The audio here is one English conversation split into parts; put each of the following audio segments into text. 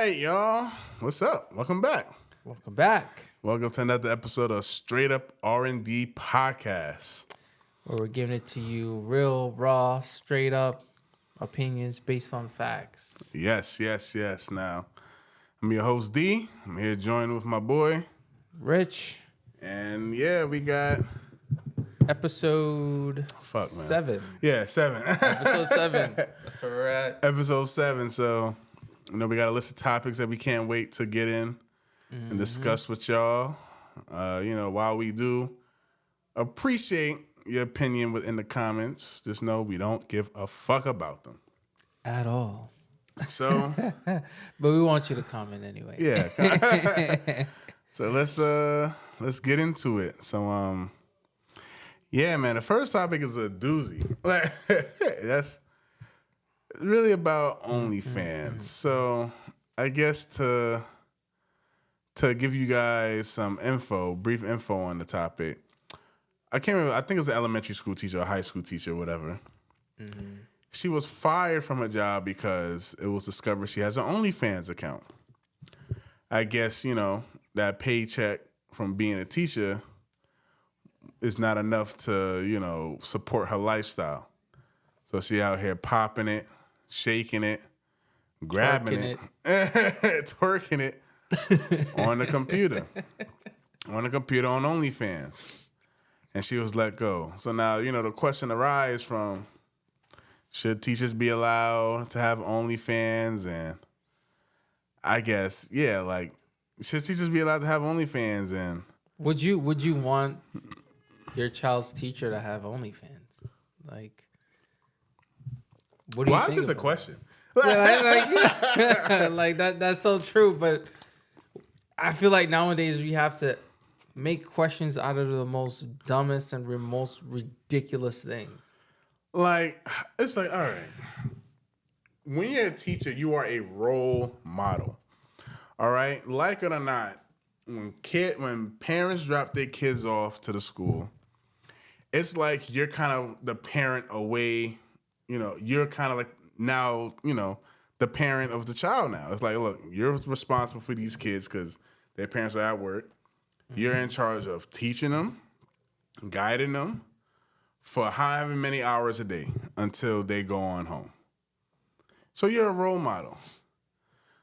right, y'all. What's up? Welcome back. Welcome back. Welcome to another episode of Straight Up R&D Podcast. Where we're giving it to you real, raw, straight up opinions based on facts. Yes. Now, I'm your host, D. I'm here joined with my boy, Rich. And yeah, we got... Episode 7. Yeah, 7. Episode 7. That's where we're at. Episode 7. So, we got a list of topics that we can't wait to get in and discuss with y'all. While we do appreciate your opinion within the comments, just know we don't give a fuck about them. At all. So. But we want you to comment anyway. Yeah. So let's get into it. So, yeah, man, the first topic is a doozy. That's really about OnlyFans. So I guess to give you guys some brief info on the topic, I can't remember. I think it was an elementary school teacher, a high school teacher, or whatever. Mm-hmm. She was fired from her job because it was discovered she has an OnlyFans account. I guess, that paycheck from being a teacher is not enough to, support her lifestyle. So she out here popping it, shaking it, grabbing it. Twerking it on the computer. On OnlyFans. And she was let go. So now, the question arises from, should teachers be allowed to have OnlyFans? And I guess, yeah, should teachers be allowed to have OnlyFans? And Would you want your child's teacher to have OnlyFans? What do you think? Why is this a question? That's so true. But I feel like nowadays we have to make questions out of the most dumbest and most ridiculous things. It's all right. When you're a teacher, you are a role model. All right? Like it or not, when parents drop their kids off to the school, it's like you're kind of the parent away. You're kind of like now, the parent of the child now. It's like, look, you're responsible for these kids because their parents are at work. Mm-hmm. You're in charge of teaching them, guiding them for however many hours a day until they go on home. So you're a role model.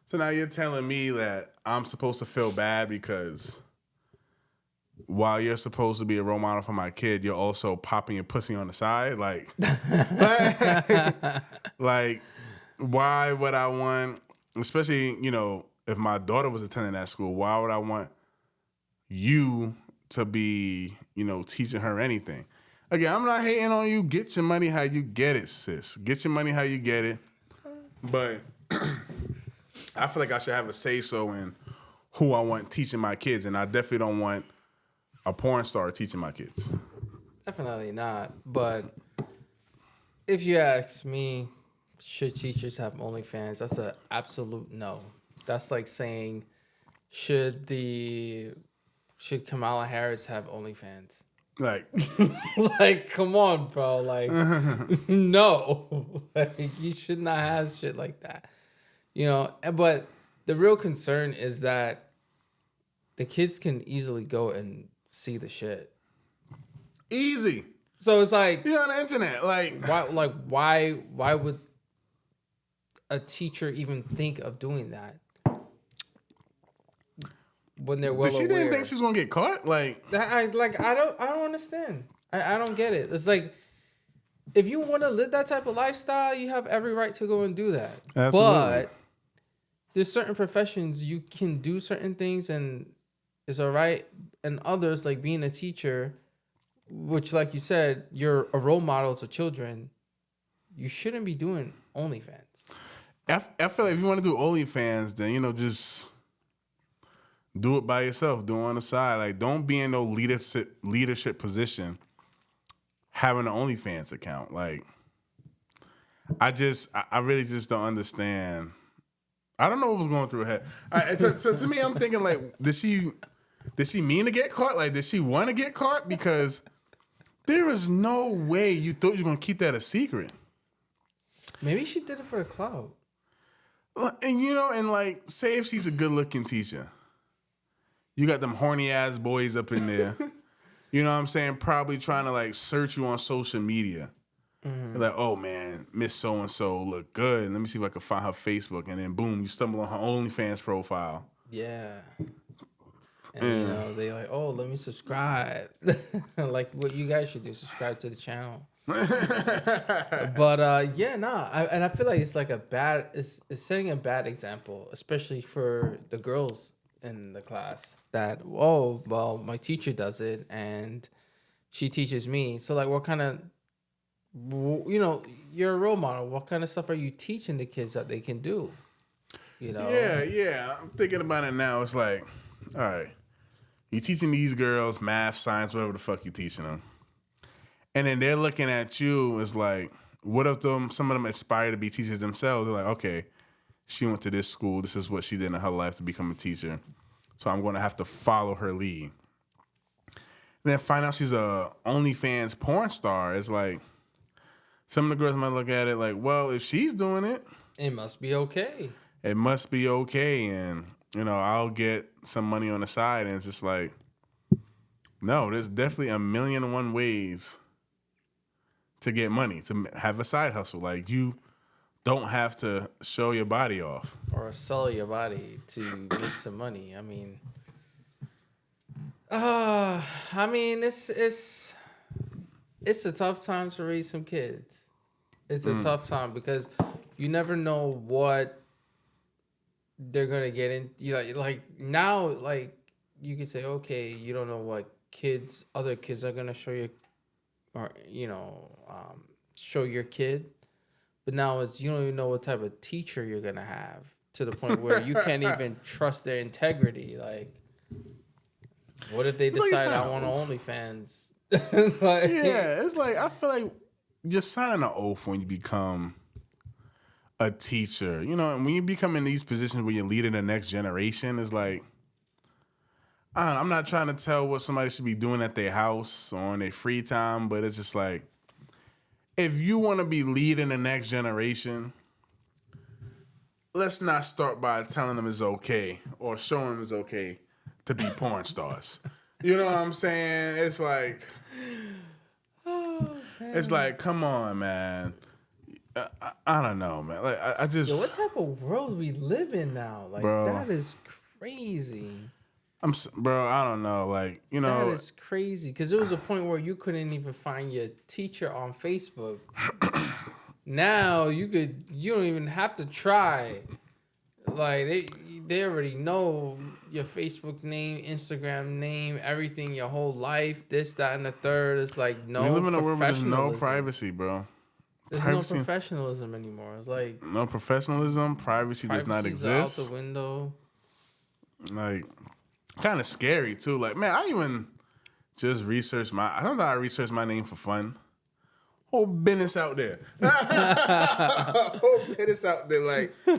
So now you're telling me that I'm supposed to feel bad because while you're supposed to be a role model for my kid, you're also popping your pussy on the side? Why would I want, especially, if my daughter was attending that school, why would I want you to be, teaching her anything? Again, I'm not hating on you. Get your money how you get it, sis. Get your money how you get it. But I feel like I should have a say-so in who I want teaching my kids, and I definitely don't want a porn star teaching my kids. Definitely not. But if you ask me, should teachers have OnlyFans? That's an absolute no. That's like saying, should Kamala Harris have OnlyFans? Come on, bro. No. You should not have shit like that. But the real concern is that the kids can easily go and see the shit. Easy. So it's like you're on the internet. Why would a teacher even think of doing that when they're well aware? Didn't think she was gonna get caught? I don't understand. I don't get it. It's like, if you want to live that type of lifestyle, you have every right to go and do that. Absolutely. But there's certain professions you can do certain things and it's all right, and others, like being a teacher, which, like you said, you're a role model to children, you shouldn't be doing OnlyFans. I feel like if you want to do OnlyFans, then, just do it by yourself. Do it on the side. Don't be in no leadership position having an OnlyFans account. I really just don't understand. I don't know what was going through her head. To me, I'm thinking, did she mean to get caught? Did she want to get caught? Because there is no way you thought you were going to keep that a secret. Maybe she did it for the clout. And and like, say if she's a good looking teacher, you got them horny ass boys up in there. You know what I'm saying? Probably trying to like search you on social media. They're like, oh man, Miss So and So look good. Let me see if I can find her Facebook, and then boom, you stumble on her OnlyFans profile. Yeah. And they like, oh, let me subscribe. Like what you guys should do, subscribe to the channel. But and I feel like it's like it's setting a bad example, especially for the girls in the class. That my teacher does it and she teaches me. So like, what kind of, you're a role model. What kind of stuff are you teaching the kids that they can do? Yeah. I'm thinking about it now. It's like, all right, you're teaching these girls math, science, whatever the fuck you're teaching them. And then they're looking at you as like, what if some of them aspire to be teachers themselves? They're like, okay, she went to this school. This is what she did in her life to become a teacher. So I'm going to have to follow her lead. And then find out she's a OnlyFans porn star. It's like, some of the girls might look at it like, well, if she's doing it, it must be okay. It must be okay. And, I'll get some money on the side. And it's just like, no, there's definitely 1,000,001 ways to get money, to have a side hustle. Like, you don't have to show your body off. Or sell your body to make some money. It's a tough time to raise some kids. It's a tough time because you never know what they're gonna get in. Like now, like you can say, okay, you don't know what other kids are gonna show you, or show your kid. But now you don't even know what type of teacher you're gonna have, to the point where you can't even trust their integrity. Like, what if they decide I want OnlyFans? It's like, I feel like you're signing an oath when you become a teacher. And when you become in these positions where you're leading the next generation, it's like, I'm not trying to tell what somebody should be doing at their house or on their free time, but it's just like, if you want to be leading the next generation, let's not start by telling them it's okay or showing them it's okay to be porn stars. You know what I'm saying? It's like, come on, man. I don't know, man. Like, I just... Yo, what type of world we live in now? Like, bro, that is crazy. Bro, I don't know. Like, That is crazy. Because there was a point where you couldn't even find your teacher on Facebook. Now, you don't even have to try. Like, they already know your Facebook name, Instagram name, everything, your whole life, this, that, and the third. It's like we live in a world where there's no privacy, bro. There's no professionalism anymore. It's like... No professionalism. Privacy does not exist. Out the window. Like, kind of scary, too. Like, man, I even just researched sometimes I research my name for fun. Whole business out there. Whole business out there. Like, you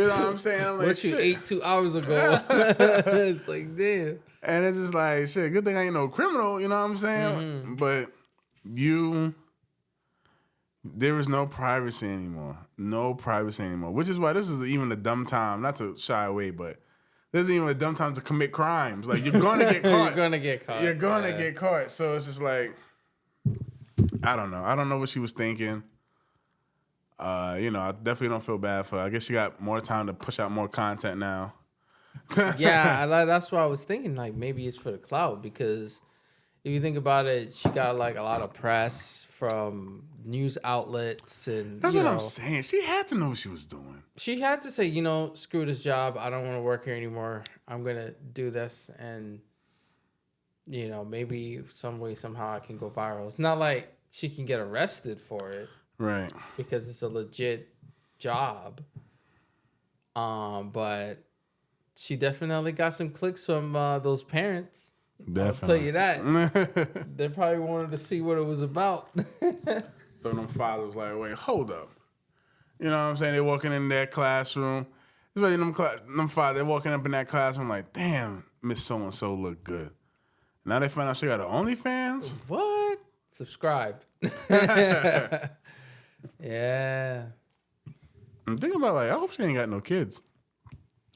know what I'm saying? I'm like, what you ate 2 hours ago. It's like, damn. And it's just like, shit, good thing I ain't no criminal, you know what I'm saying? But there is no privacy anymore. No privacy anymore. Which is why this is even a dumb time, not to shy away, but this is even a dumb time to commit crimes. Like, you're going to get caught. You're going to get caught. You're going to get caught. So it's just like, I don't know. I don't know what she was thinking. I definitely don't feel bad for her. I guess she got more time to push out more content now. Yeah, that's what I was thinking. Like, maybe it's for the clout, because if you think about it, she got like a lot of press from news outlets, and that's what I'm saying. She had to know what she was doing. She had to say, screw this job. I don't want to work here anymore. I'm gonna do this, and maybe some way, somehow, I can go viral. It's not like she can get arrested for it, right? Because it's a legit job. But she definitely got some clicks from those parents. Definitely. I'll tell you that. They probably wanted to see what it was about. So them fathers like, wait, hold up. You know what I'm saying? They're walking in that classroom. It's really them fathers, they're walking up in that classroom like, damn, Miss So-and-so look good. Now they find out she got an OnlyFans? What? Subscribe. Yeah. I'm thinking about like, I hope she ain't got no kids,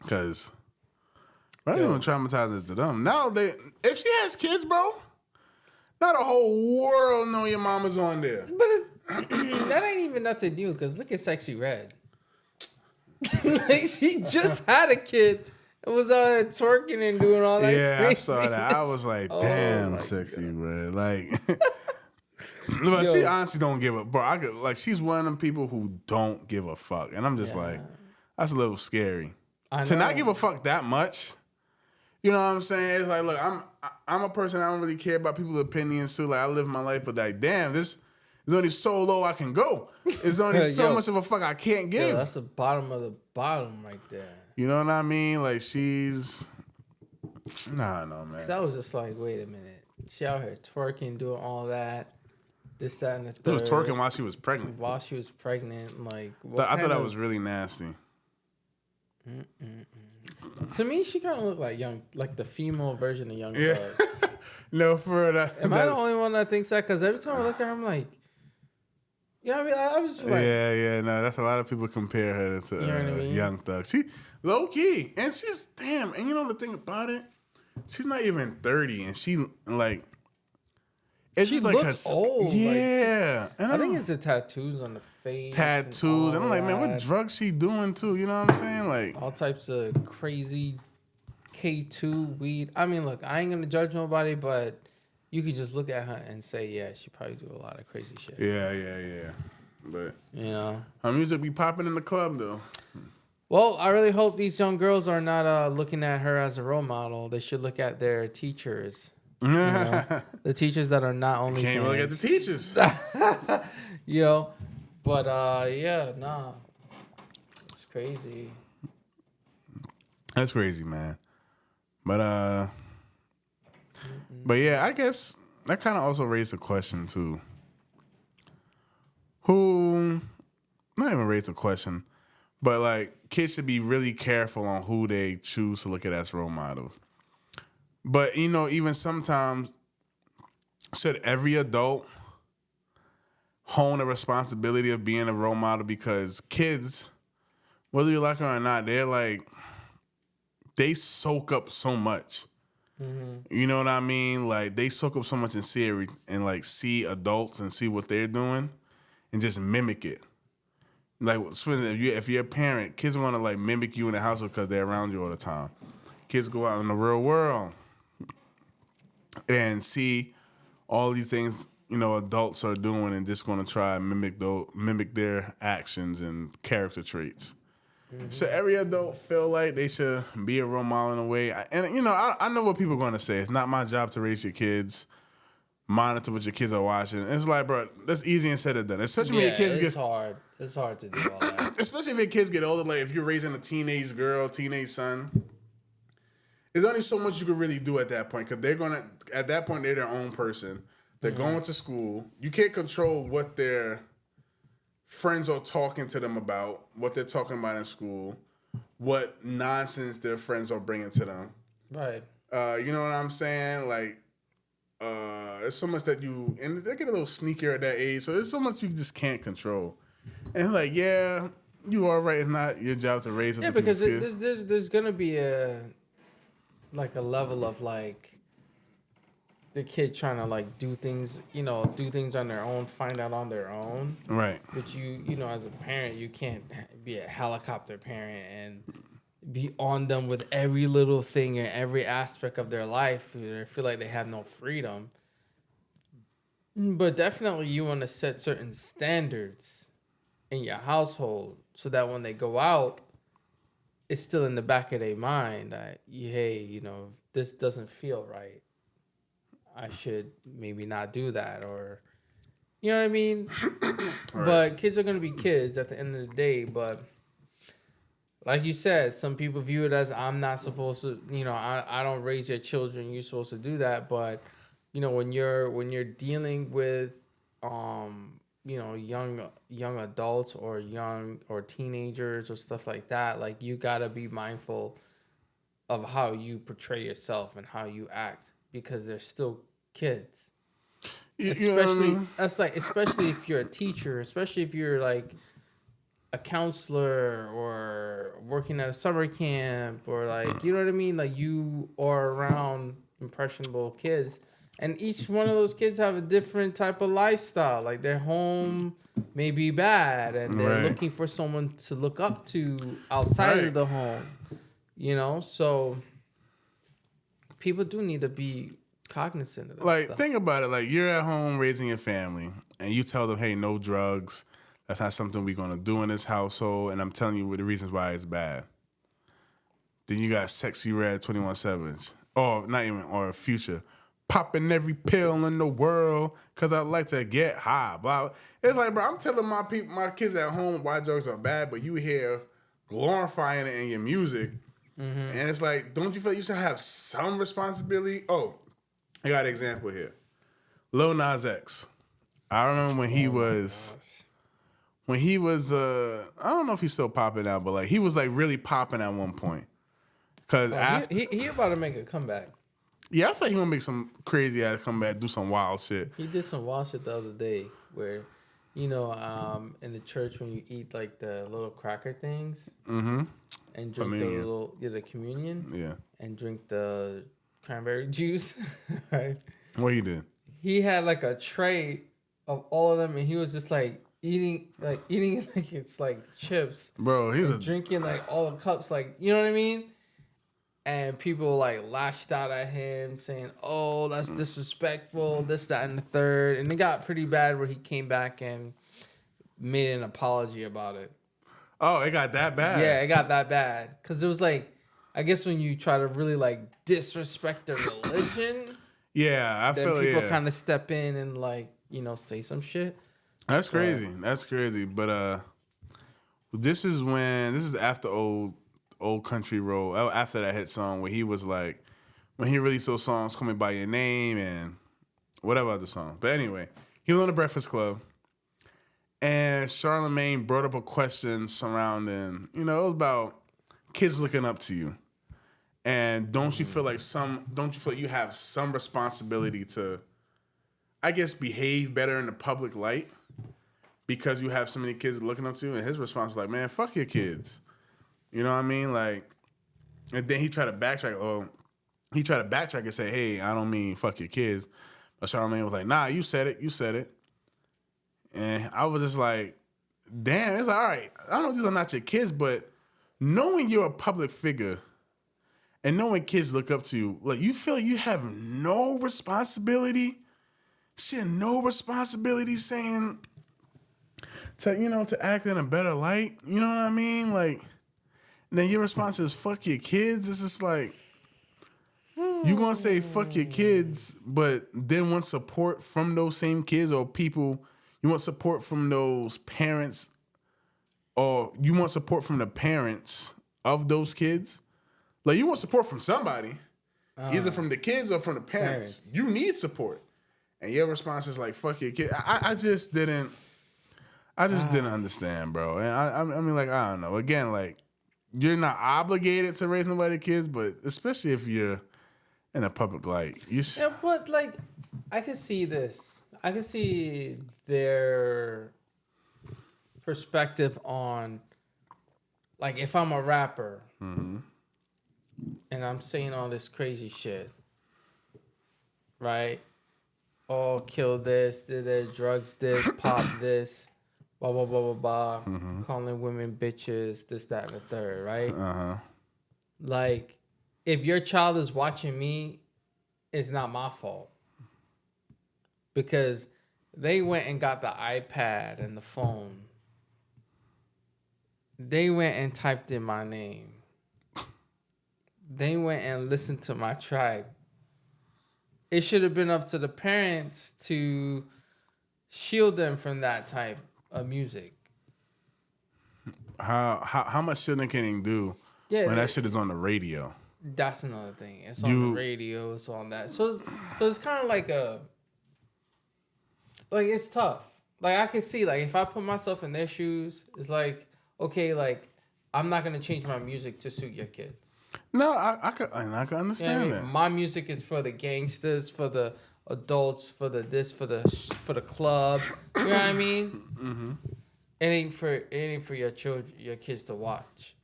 cause I don't even traumatize it to them. Now if she has kids, bro, now the whole world know your mama's on there. But that ain't even nothing new. Cause look at Sexy Red. Like she just had a kid. It was twerking and doing all that. Yeah, craziness. I saw that. I was like, damn, Sexy Red. Like, but she honestly don't give a bro. She's one of them people who don't give a fuck, and I'm just like, that's a little scary to not give a fuck that much. You know what I'm saying? It's like, look, I'm a person. I don't really care about people's opinions too. Like, I live my life, but like, damn, this is only so low I can go. It's only so much of a fuck I can't give. Yo, that's the bottom of the bottom right there. You know what I mean? Like, she's no, man. Cause I was just like, wait a minute, she out here twerking, doing all that, this, that, and the third. She was twerking while she was pregnant. While she was pregnant, like, I thought that was really nasty. To me, she kind of looked like the female version of Young Thug. No, for that. Am I the only one that thinks that? Because every time I look at her, I'm like, you know what I mean? I was just like, no, that's a lot of people compare her to you know what I mean? Young Thug. She low key, and she's damn. And you know the thing about it, she's not even 30, and she like. It's she just like looks her, old. yeah, and I think it's the tattoos on the face. Tattoos, and I'm like, man, what drugs she doing too? You know what I'm saying? Like all types of crazy K2 weed. I mean, look, I ain't gonna judge nobody, but you could just look at her and say, yeah, she probably do a lot of crazy shit. Yeah. But you know, her music be popping in the club though. Well, I really hope these young girls are not looking at her as a role model. They should look at their teachers. You know? The teachers that are not only can't look at the teachers. You know, but it's crazy. That's crazy, man. But yeah, I guess that kind of also raised a question too. Not even raised a question, but like kids should be really careful on who they choose to look at as role models. But, you know, even sometimes, should every adult hone a responsibility of being a role model? Because kids, whether you like it or not, they soak up so much. Mm-hmm. You know what I mean? Like, they soak up so much and see adults and see what they're doing and just mimic it. Like, if you're a parent, kids want to, like, mimic you in the household because they're around you all the time. Kids go out in the real world and see all these things, you know, adults are doing and just going to try and mimic their actions and character traits. Mm-hmm. So every adult feel like they should be a role model in a way. And, you know, I know what people are going to say. It's not my job to raise your kids, monitor what your kids are watching. It's like, bro, that's easy and said and done. Especially when your kids get hard. It's hard to do all that. Especially if your kids get older. Like if you're raising a teenage girl, teenage son. There's only so much you can really do at that point because at that point, they're their own person. They're going to school. You can't control what their friends are talking to them about, what they're talking about in school, what nonsense their friends are bringing to them. Right. You know what I'm saying? Like, there's so much and they get a little sneakier at that age, so there's so much you just can't control. And like, yeah, you are right. It's not your job to raise. Yeah, because there's gonna be a level of like the kid trying to like do things on their own, find out on their own. Right. But you know, as a parent, you can't be a helicopter parent and be on them with every little thing and every aspect of their life. They feel like they have no freedom. But definitely you want to set certain standards in your household so that when they go out, it's still in the back of their mind that, hey, you know, this doesn't feel right. I should maybe not do that, or, you know what I mean? Right. But kids are going to be kids at the end of the day. But like you said, some people view it as I'm not supposed to, you know, I don't raise your children. You're supposed to do that. But, you know, when you're dealing with, you know, young adults or teenagers or stuff like that, like you gotta be mindful of how you portray yourself and how you act because they're still kids. You know what I mean? That's like, especially if you're a teacher, especially if you're like a counselor or working at a summer camp or like, you know what I mean? Like you are around impressionable kids, and each one of those kids have a different type of lifestyle. Like their home may be bad and they're looking for someone to look up to outside of the home, you know? So people do need to be cognizant of that like stuff. Think about it. Like you're at home raising your family and you tell them, hey, no drugs. That's not something we're gonna do in this household, and I'm telling you the reasons why it's bad. Then you got Sexy Red 21 Savage, or not even, or Future, popping every pill in the world because I like to get high. Blah. It's like, bro, I'm telling my people, my kids at home why drugs are bad, but you here glorifying it in your music, and it's like, don't you feel like you should have some responsibility? Oh, I got an example here. Lil Naz X. I remember when he was. When he was, I don't know if he's still popping out, but like he was like really popping at one point. Cause after he about to make a comeback. Yeah, I thought he gonna make some crazy ass comeback, do some wild shit. He did some wild shit the other day where, you know, in the church when you eat like the little cracker things, and drink the communion, and drink the cranberry juice, right? What he did? He had like a tray of all of them, and he was just like eating it like it's like chips, bro. He's drinking like all the cups, like, you know what I mean. And people like lashed out at him saying, "Oh, that's disrespectful, this, that, and the third." And it got pretty bad where he came back and made an apology about it. Oh, it got that bad? Yeah, it got that bad. Because it was like, I guess when you try to really like disrespect the religion, I feel like people kind of step in and like, you know, say some shit. That's crazy. That's crazy. But this is after old country road, after that hit song where he was like, when he released those songs, Call Me By Your Name and whatever other song. But anyway, he was on the Breakfast Club and Charlamagne brought up a question surrounding, you know, it was about kids looking up to you. And don't you feel like you have some responsibility to, I guess, behave better in the public light because you have so many kids looking up to you? And his response was like, man, fuck your kids. You know what I mean? Like, and then he tried to backtrack. And say, hey, I don't mean fuck your kids. But Charlamagne was like, nah, you said it. And I was just like, damn, it's like, all right, I know these are not your kids, but knowing you're a public figure and knowing kids look up to you, like, you feel like you have no responsibility? No responsibility saying to act in a better light. You know what I mean? Like, and then your response is fuck your kids. It's just like, you gonna say fuck your kids, but then want support from those same kids or people. You want support from those parents, or you want support from the parents of those kids. Like, you want support from somebody, either from the kids or from the parents. You need support. And your response is like, fuck your kid. I just didn't understand, bro. And I mean, like, I don't know. Again, like, you're not obligated to raise nobody's kids, but especially if you're in a public light. Yeah, but, like, I can see this. I can see their perspective on, like, if I'm a rapper and I'm saying all this crazy shit, right? Oh, kill this, did this, drugs this, pop this, blah, blah, blah, blah, blah, calling women bitches, this, that, and the third, right? Like, if your child is watching me, it's not my fault. Because they went and got the iPad and the phone. They went and typed in my name. They went and listened to my track. It should have been up to the parents to shield them from that type of music. How much shit can he do when that shit is on the radio? That's another thing. It's on the radio. It's on that. So it's kind of like it's tough. Like, I can see, like, if I put myself in their shoes, it's like, okay, like, I'm not gonna change my music to suit your kids. No, I can understand that. My music is for the gangsters, for the adults, for the this, for the club. You know what I mean? it ain't for your children, your kids to watch,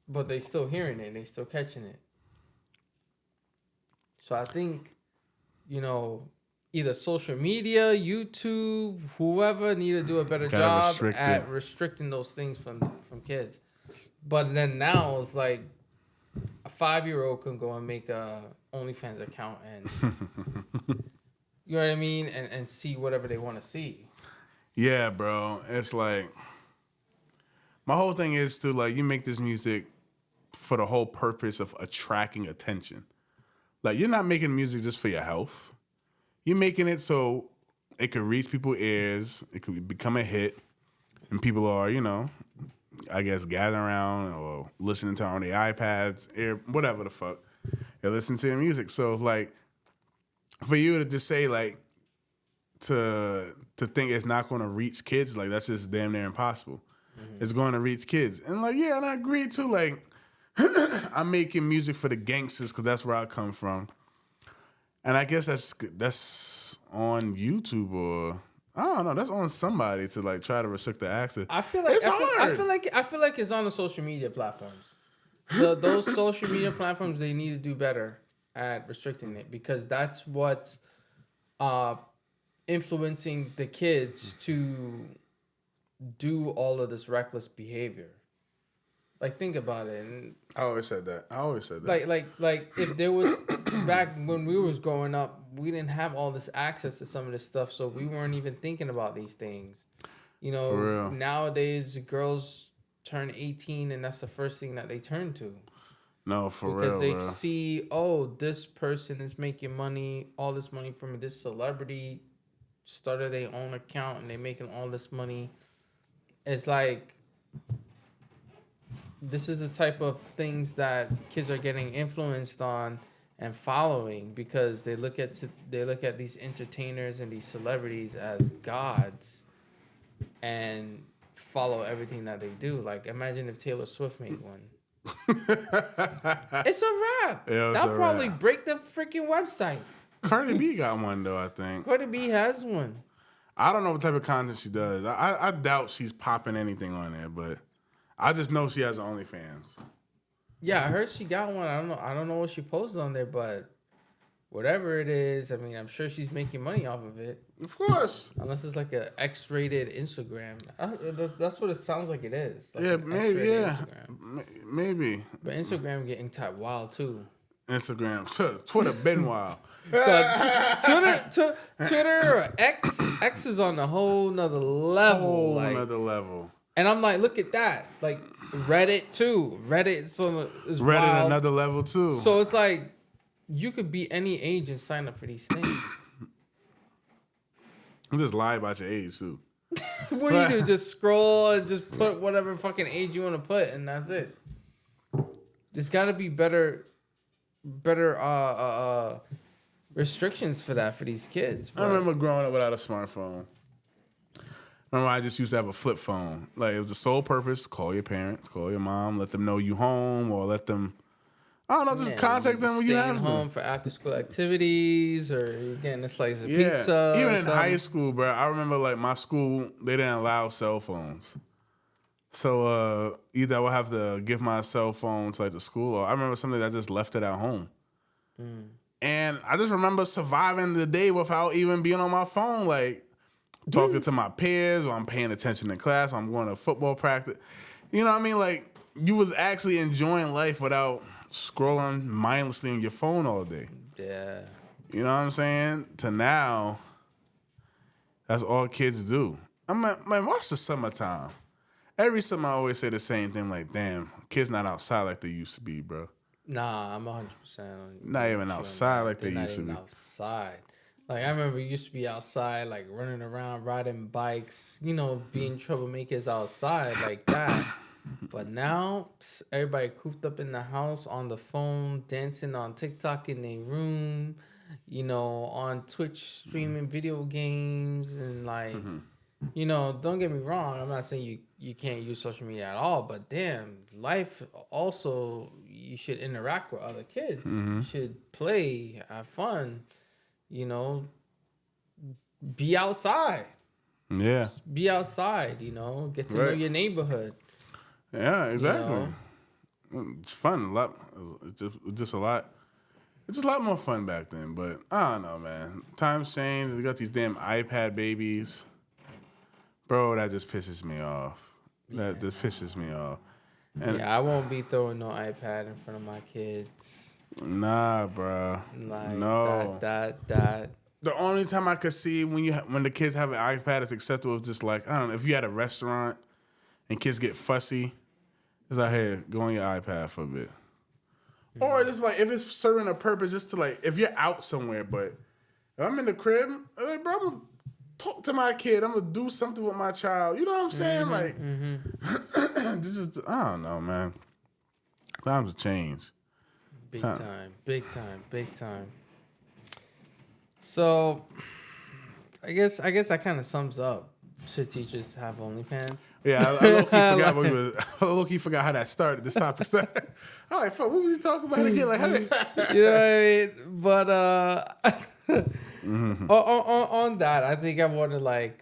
but they still hearing it, they still catching it. So I think, either social media, YouTube, whoever need to do a better job at restricting those things from kids. But then now it's like a 5-year-old can go and make a OnlyFans account and you know what I mean, and see whatever they want to see. Yeah, bro. It's like my whole thing is to like you make this music for the whole purpose of attracting attention. Like you're not making music just for your health. You're making it so it could reach people's ears. It could become a hit, and people are, I guess, gathering around or listening to it on their iPads, whatever the fuck. They're listening to your music. So, like, for you to just say, like, to think it's not going to reach kids, like, that's just damn near impossible. Mm-hmm. It's going to reach kids. And, like, yeah, and I agree, too. Like, I'm making music for the gangsters because that's where I come from. And I guess that's on YouTube or I don't know. That's on somebody to like try to restrict the access. I feel like I feel like it's on the social media platforms. Those social media platforms, they need to do better at restricting it because that's what's influencing the kids to do all of this reckless behavior. Like, think about it. And I always said that. Like if there was back when we was growing up, we didn't have all this access to some of this stuff, so we weren't even thinking about these things. Nowadays girls turn 18 and that's the first thing that they turn to. No, for real. Because they see, this person is making money, all this money from this celebrity, started their own account and they're making all this money. It's like this is the type of things that kids are getting influenced on and following because they look at these entertainers and these celebrities as gods and follow everything that they do. Like, imagine if Taylor Swift made one. It's a wrap. Yeah, that'll probably break the freaking website. Cardi B got one though, I think. Cardi B has one. I don't know what type of content she does. I doubt she's popping anything on there, but I just know she has an OnlyFans. Yeah, I heard she got one. I don't know what she posted on there, but whatever it is, I mean, I'm sure she's making money off of it. Of course. Unless it's like a X-rated Instagram. That's what it sounds like it is. Like yeah, maybe. Yeah, maybe. But Instagram getting type wild too. Instagram, Twitter been wild. Twitter or X is on a whole nother level. Another level. And I'm like, look at that. Like Reddit too. Reddit's Reddit wild. Another level too. So it's like you could be any age and sign up for these things. Just lie about your age too. What do you do? Just scroll and just put whatever fucking age you want to put, and that's it. There's got to be better restrictions for that for these kids. I remember growing up without a smartphone. Remember, I just used to have a flip phone. Like, it was the sole purpose: call your parents, call your mom, let them know you home, or let them, I don't know, just contact them when you have them. Staying home for after school activities, or you're getting a slice of pizza. Even in high school, bro, I remember like my school, they didn't allow cell phones. So either I would have to give my cell phone to like the school, or I remember something that I just left it at home. And I just remember surviving the day without even being on my phone, like talking to my peers, or I'm paying attention in class, or I'm going to football practice. You know what I mean? Like, you was actually enjoying life without scrolling mindlessly on your phone all day. Yeah. You know what I'm saying? To now, that's all kids do. Man, watch the summertime. Every summer I always say the same thing, like, damn, kids not outside like they used to be, bro. Nah, I'm 100%. Not even outside like they used to be. Outside. Like, I remember we used to be outside, like, running around, riding bikes, being troublemakers outside like that. But now, everybody cooped up in the house on the phone, dancing on TikTok in their room, on Twitch streaming video games. And, like, don't get me wrong. I'm not saying you can't use social media at all. But, damn, life also, you should interact with other kids. You should play, have fun. Be outside. Yeah. Just be outside, you know, get to know your neighborhood. Yeah, exactly. You know? It's fun. A lot. It's just a lot. It's just a lot more fun back then. But I don't know, man. Times change. They got these damn iPad babies. Bro, that just pisses me off. That just pisses me off. And yeah, I won't be throwing no iPad in front of my kids. Nah, bro. Like No. that. The only time I could see when the kids have an iPad is acceptable is just like, I don't know, if you had a restaurant and kids get fussy, it's like, hey, go on your iPad for a bit. Mm-hmm. Or just like, if it's serving a purpose, just to like, if you're out somewhere, but if I'm in the crib, I'm like, bro, I'm going to talk to my kid. I'm going to do something with my child. You know what I'm saying? Mm-hmm, This is, I don't know, man. Times have changed. Big time. So, I guess that kind of sums up. Should teachers have OnlyFans? Yeah, I low-key forgot how that started. This topic started. I'm like, fuck, what was he talking about again? Like, how did... You know what I mean? But on that, I think I want to like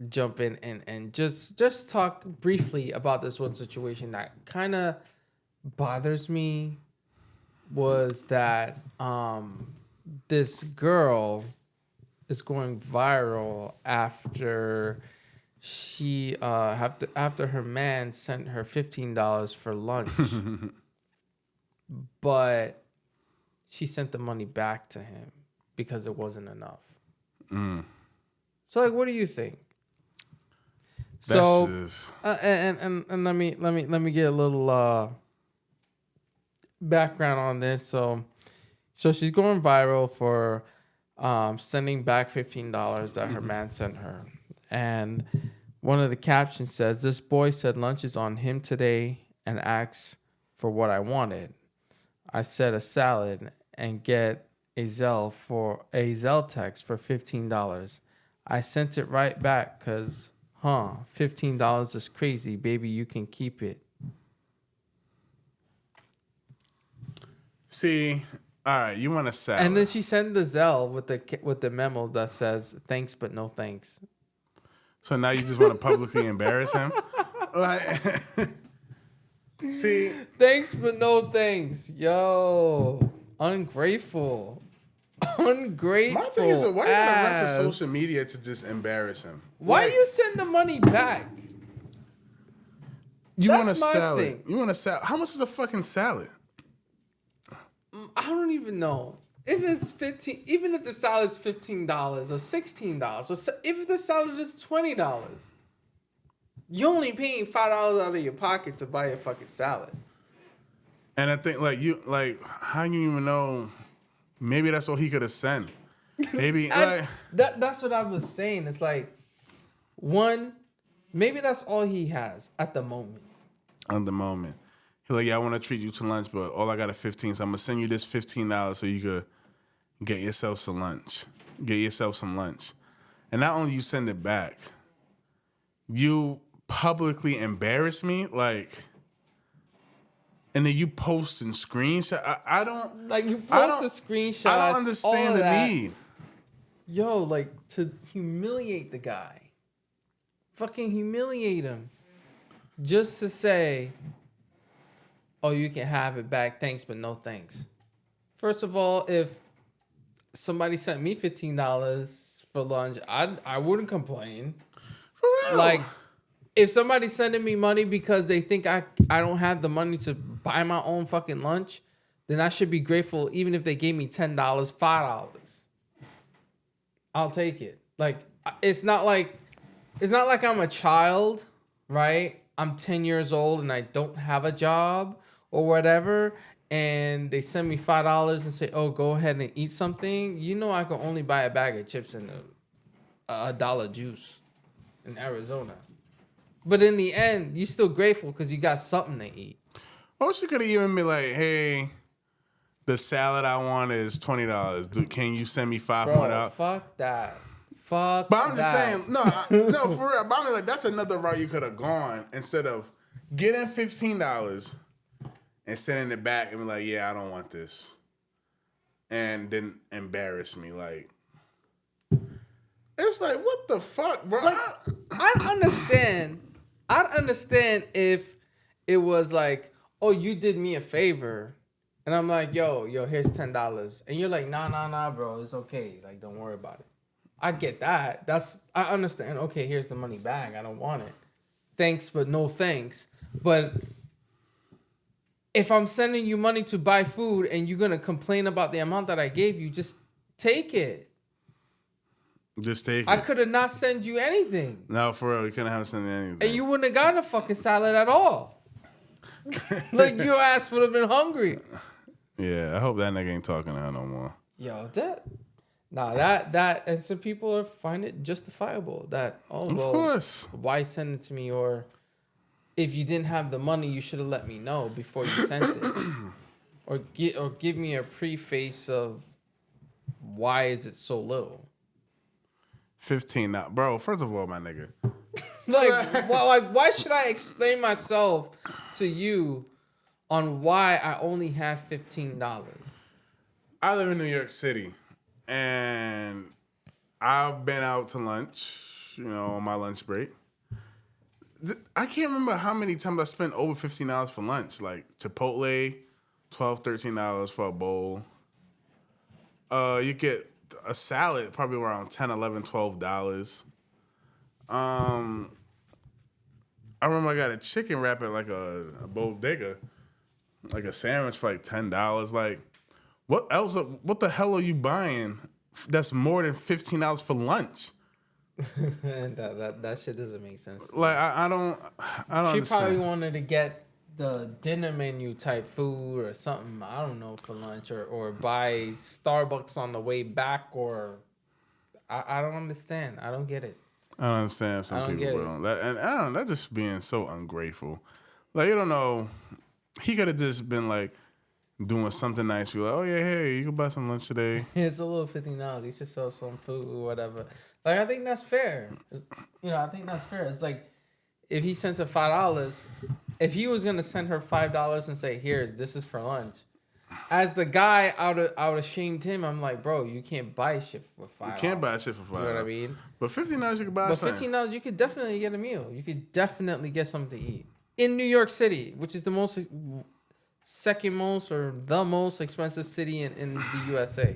jump in and just talk briefly about this one situation that kind of bothers me. Was that this girl is going viral after she after her man sent her $15 for lunch, but she sent the money back to him because it wasn't enough. So like, what do you think? So and let me get a little background on this. So she's going viral for sending back $15 that her man sent her. And one of the captions says, "This boy said lunch is on him today and asked for what I wanted. I said a salad and get a Zelle text for $15. I sent it right back because, $15 is crazy. Baby, you can keep it." See, all right, you want a salad. And then she sent the Zelle with the memo that says, "Thanks, but no thanks." So now you just want to publicly embarrass him? Like, see, thanks, but no thanks. Yo, ungrateful. Ungrateful. My thing is, why you gotta run to social media to just embarrass him? Why you send the money back? You want a salad? Thing. You want a salad? How much is a fucking salad? I don't even know. If it's 15, even if the salad's $15 or $16, or if the salad is $20, you're only paying $5 out of your pocket to buy a fucking salad. And I think how you even know? Maybe that's all he could have sent. Maybe that's what I was saying. It's like, one, maybe that's all he has at the moment. At the moment. He's like, yeah, I want to treat you to lunch, but all I got is $15, so I'm going to send you this $15 so you could get yourself some lunch. And not only you send it back, you publicly embarrass me, and then you post and screenshot. I don't... Like, you post a screenshot. I don't understand the need. Yo, like, to humiliate the guy. Fucking humiliate him. Just to say... Oh, you can have it back. Thanks, but no thanks. First of all, if somebody sent me $15 for lunch, I wouldn't complain. For real? Like, if somebody's sending me money because they think I don't have the money to buy my own fucking lunch, then I should be grateful even if they gave me $10, $5. I'll take it. Like, it's not like I'm a child, right? I'm 10 years old and I don't have a job or whatever, and they send me $5 and say, "Oh, go ahead and eat something." You know, I can only buy a bag of chips and a dollar juice in Arizona. But in the end, you're still grateful because you got something to eat. Or she could have even been like, "Hey, the salad I want is $20. Can you send me $5 more out?" Fuck that. Fuck. But I'm just saying, no, for real. But I mean, like, that's another route you could have gone instead of getting $15 and sending it back and be like, "Yeah, I don't want this," and then embarrass me. Like, It's like, what the fuck, bro? Like, I'd understand if it was like, oh, you did me a favor, and I'm like, yo, here's $10, and you're like, nah, bro, it's okay. Like, don't worry about it. I get that. I understand. Okay, here's the money back. I don't want it. Thanks, but no thanks. But if I'm sending you money to buy food and you're gonna complain about the amount that I gave you, just take it. Just take it. I could have not sent you anything. No, for real, you couldn't have sent anything. And you wouldn't have gotten a fucking salad at all. Like, your ass would have been hungry. Yeah, I hope that nigga ain't talking to her no more. Yo, that, and some people find it justifiable that, of course. Why send it to me? Or if you didn't have the money, you should have let me know before you sent it. or give me a preface of why is it so little? 15 now. Bro, first of all, my nigga. Why should I explain myself to you on why I only have $15? I live in New York City, and I've been out to lunch, on my lunch break. I can't remember how many times I spent over $15 for lunch. Like Chipotle, $12, $13 for a bowl. You get a salad probably around $10, $11, $12. I remember I got a chicken wrap at like a bodega, like a sandwich for like $10. Like, what else? What the hell are you buying that's more than $15 for lunch? that shit doesn't make sense. Like, I don't She understand. probably wanted to get the dinner menu type food or something, I don't know, for lunch, or buy Starbucks on the way back, or I don't understand. I don't get it. I don't understand some people, bro. That's just being so ungrateful. Like, you don't know. He could have just been like doing something nice for you. Like, oh yeah, hey, you can buy some lunch today. It's a little $15. You should sell some food or whatever. Like, I think that's fair. I think that's fair. It's like, if he sent her $5, if he was gonna send her $5 and say, here, this is for lunch. As the guy, I would have shamed him. I'm like, bro, you can't buy shit for $5. You can't buy shit for $5. You know what I mean? But $15 you can buy something. But $15 you could definitely get a meal. You could definitely get something to eat in New York City, which is the second most or the most expensive city in the USA.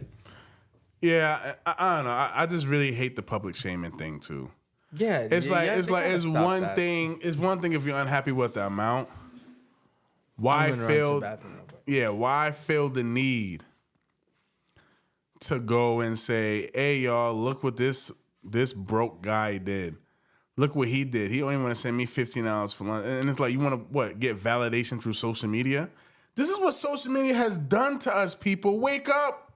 Yeah, I don't know. I just really hate the public shaming thing too. Yeah, it's one thing. It's one thing if you're unhappy with the amount. Why feel the need to go and say, hey, y'all, look what this broke guy did. Look what he did. He only want to send me $15 for lunch. And it's like, you want to, get validation through social media? This is what social media has done to us, people. Wake up.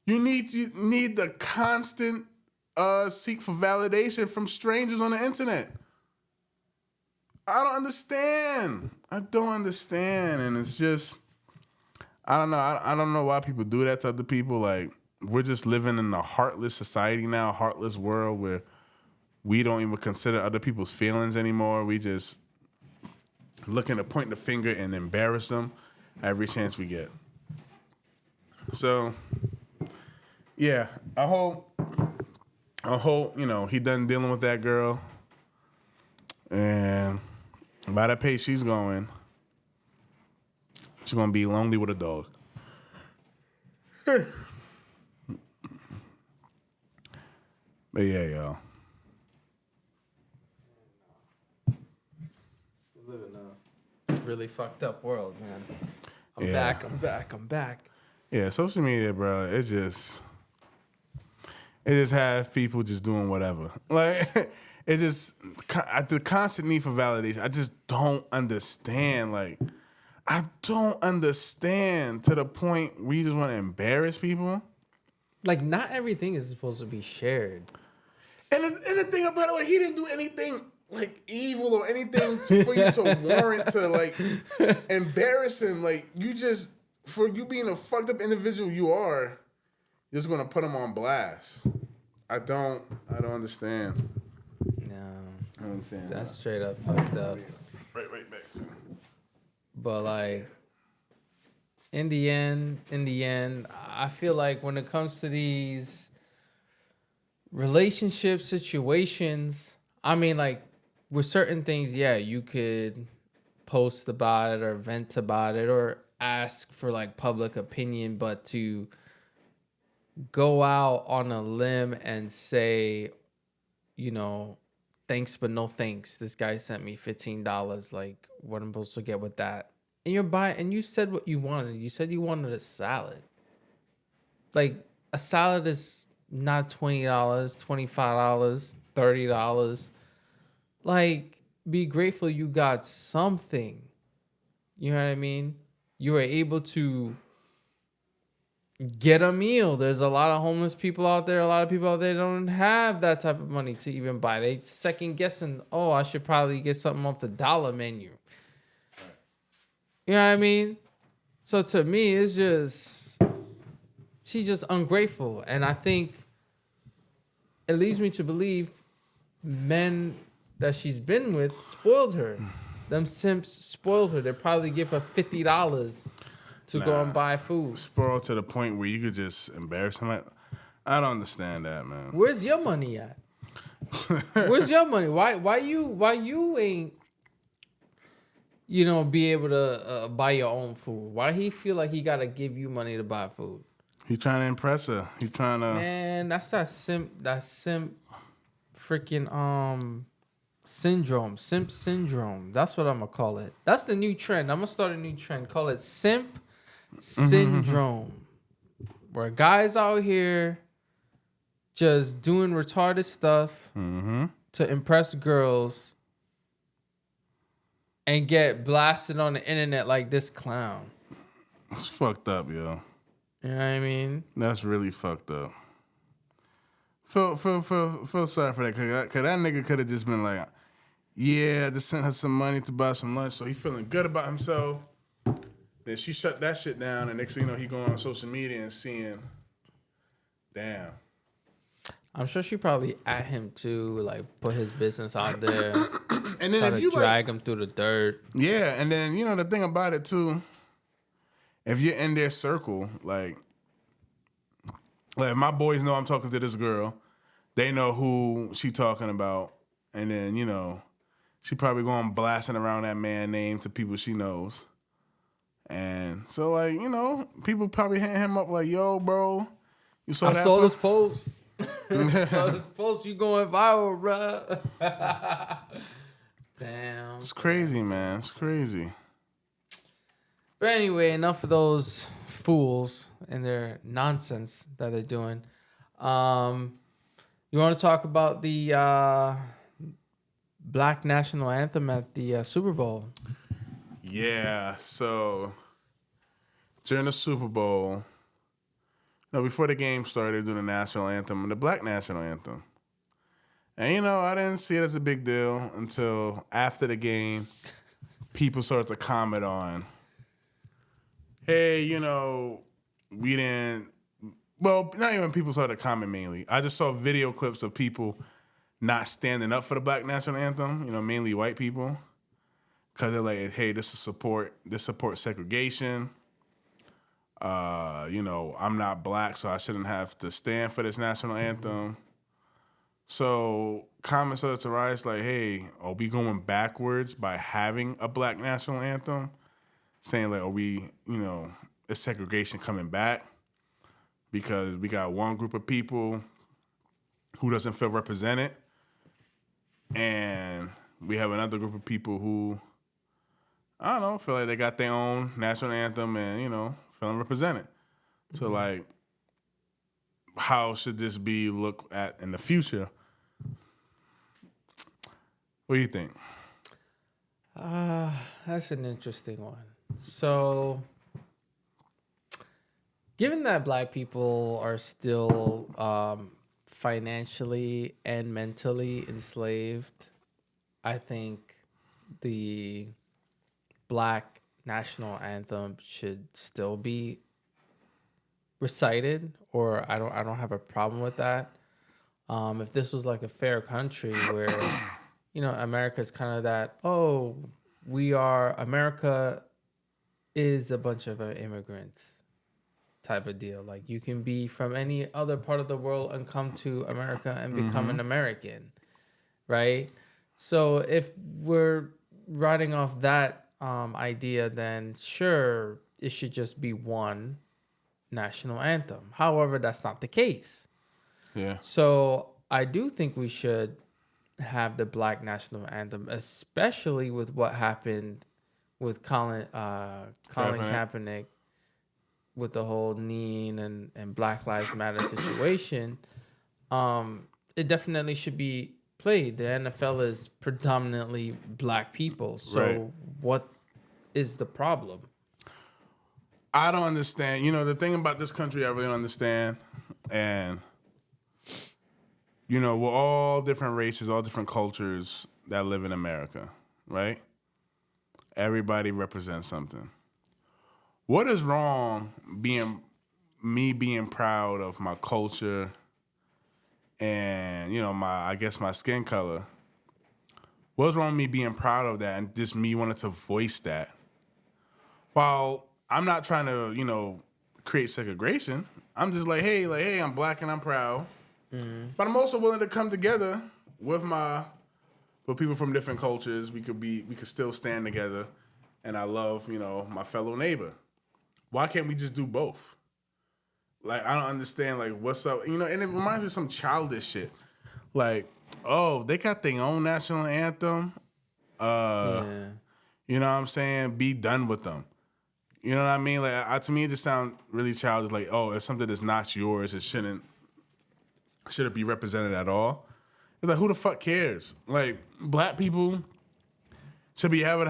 You need the constant seek for validation from strangers on the internet. I don't understand. And it's just, I don't know. I don't know why people do that to other people. Like, we're just living in a heartless society now, a heartless world where we don't even consider other people's feelings anymore. We just looking to point the finger and embarrass them every chance we get. So, yeah, I hope, he done dealing with that girl. And by the pace she's going, she's going to be lonely with a dog. But yeah, y'all. We live in a really fucked up world, man. I'm back. Yeah, social media, bro, it just has people just doing whatever. Like, it just, the constant need for validation, I just don't understand. Like, I don't understand to the point where you just want to embarrass people. Like, not everything is supposed to be shared. And the thing about it, like, he didn't do anything, like, evil or anything for you to warrant to, like, embarrass him. Like, for you being a fucked up individual you are, you're just going to put him on blast. I don't understand. No. I don't understand. That's straight up fucked up. Right back. But, like, in the end, I feel like when it comes to these relationship situations, I mean, like with certain things, yeah, you could post about it or vent about it or ask for like public opinion, but to go out on a limb and say, you know, thanks but no thanks. This guy sent me $15. Like, what I'm supposed to get with that? And you're buying, and you said what you wanted. You said you wanted a salad. Like, a salad is not $20, $25, $30. Like, be grateful you got something. You know what I mean? You were able to get a meal. There's a lot of homeless people out there. A lot of people out there don't have that type of money to even buy. They second guessing, oh, I should probably get something off the dollar menu. You know what I mean? So to me, it's just, she's just ungrateful. And I think it leads me to believe men that she's been with spoiled her. Them simps spoiled her. They probably give her $50 to go and buy food. Spoiled to the point where you could just embarrass him. I don't understand that, man. Where's your money at? Where's your money? Why you ain't, you know, be able to buy your own food? Why he feel like he gotta give you money to buy food? He trying to impress her. He trying to. Man, that's that simp freaking syndrome. Simp syndrome. That's what I'm gonna call it. That's the new trend. I'm gonna start a new trend. Call it simp syndrome. Where guys out here just doing retarded stuff to impress girls and get blasted on the internet like this clown. It's fucked up, yo. You know what I mean? That's really fucked up. Feel sorry for that, cause that nigga could have just been like, yeah, just sent her some money to buy some lunch, so he feeling good about himself. Then she shut that shit down, and next thing you know, he going on social media and seeing, damn. I'm sure she probably at him too, like put his business out there, and then try if to you drag him through the dirt. Yeah, and then you know the thing about it too, if you're in their circle, like my boys know I'm talking to this girl, they know who she talking about, and then you know, she probably going blasting around that man name to people she knows. And so, like, you know, people probably hitting him up like, yo, bro, you saw that? I saw this post. Saw this post. You going viral, bro. Damn. It's crazy, man. It's crazy. But anyway, enough of those fools and their nonsense that they're doing. You want to talk about the Black National Anthem at the Super Bowl? Yeah, so during the Super Bowl, no, before the game started, they do the national anthem and the Black National Anthem. And, you know, I didn't see it as a big deal until after the game, people started to comment on, hey, you know, we didn't, well, not even people started to comment mainly. I just saw video clips of people not standing up for the Black National Anthem, you know, mainly white people. Because they're like, hey, this supports segregation. You know, I'm not black, so I shouldn't have to stand for this national anthem. So comments started to rise like, hey, are we going backwards by having a Black National Anthem? Saying like, are we, you know, is segregation coming back? Because we got one group of people who doesn't feel represented, and we have another group of people who, I don't know, feel like they got their own national anthem and, you know, feeling represented. So, like, how should this be looked at in the future? What do you think? That's an interesting one. So, given that black people are still financially and mentally enslaved, I think the Black National Anthem should still be recited, or I don't have a problem with that. If this was like a fair country where, you know, America is kind of that, oh, America is a bunch of immigrants. type of deal. Like you can be from any other part of the world and come to America and become an American, right? So if we're riding off that idea, then sure, it should just be one national anthem. However, that's not the case. Yeah. So I do think we should have the Black national anthem, especially with what happened with Colin Kaepernick with the whole kneeing and Black Lives Matter situation. It definitely should be played. The NFL is predominantly Black people. So what is the problem? I don't understand. You know, the thing about this country I really don't understand, and you know, we're all different races, all different cultures that live in America, right? Everybody represents something. What is wrong being proud of my culture and, you know, my skin color? What's wrong with me being proud of that and just me wanting to voice that? While I'm not trying to, you know, create segregation. I'm just like, hey, I'm Black and I'm proud. Mm-hmm. But I'm also willing to come together with people from different cultures. We could still stand together. And I love, you know, my fellow neighbor. Why can't we just do both? Like, I don't understand, like, what's up? You know, and it reminds me of some childish shit. Like, oh, they got their own national anthem. You know what I'm saying? Be done with them. You know what I mean? Like, to me, it just sounds really childish. Like, oh, it's something that's not yours. It shouldn't be represented at all. It's like, who the fuck cares? Like, Black people should be able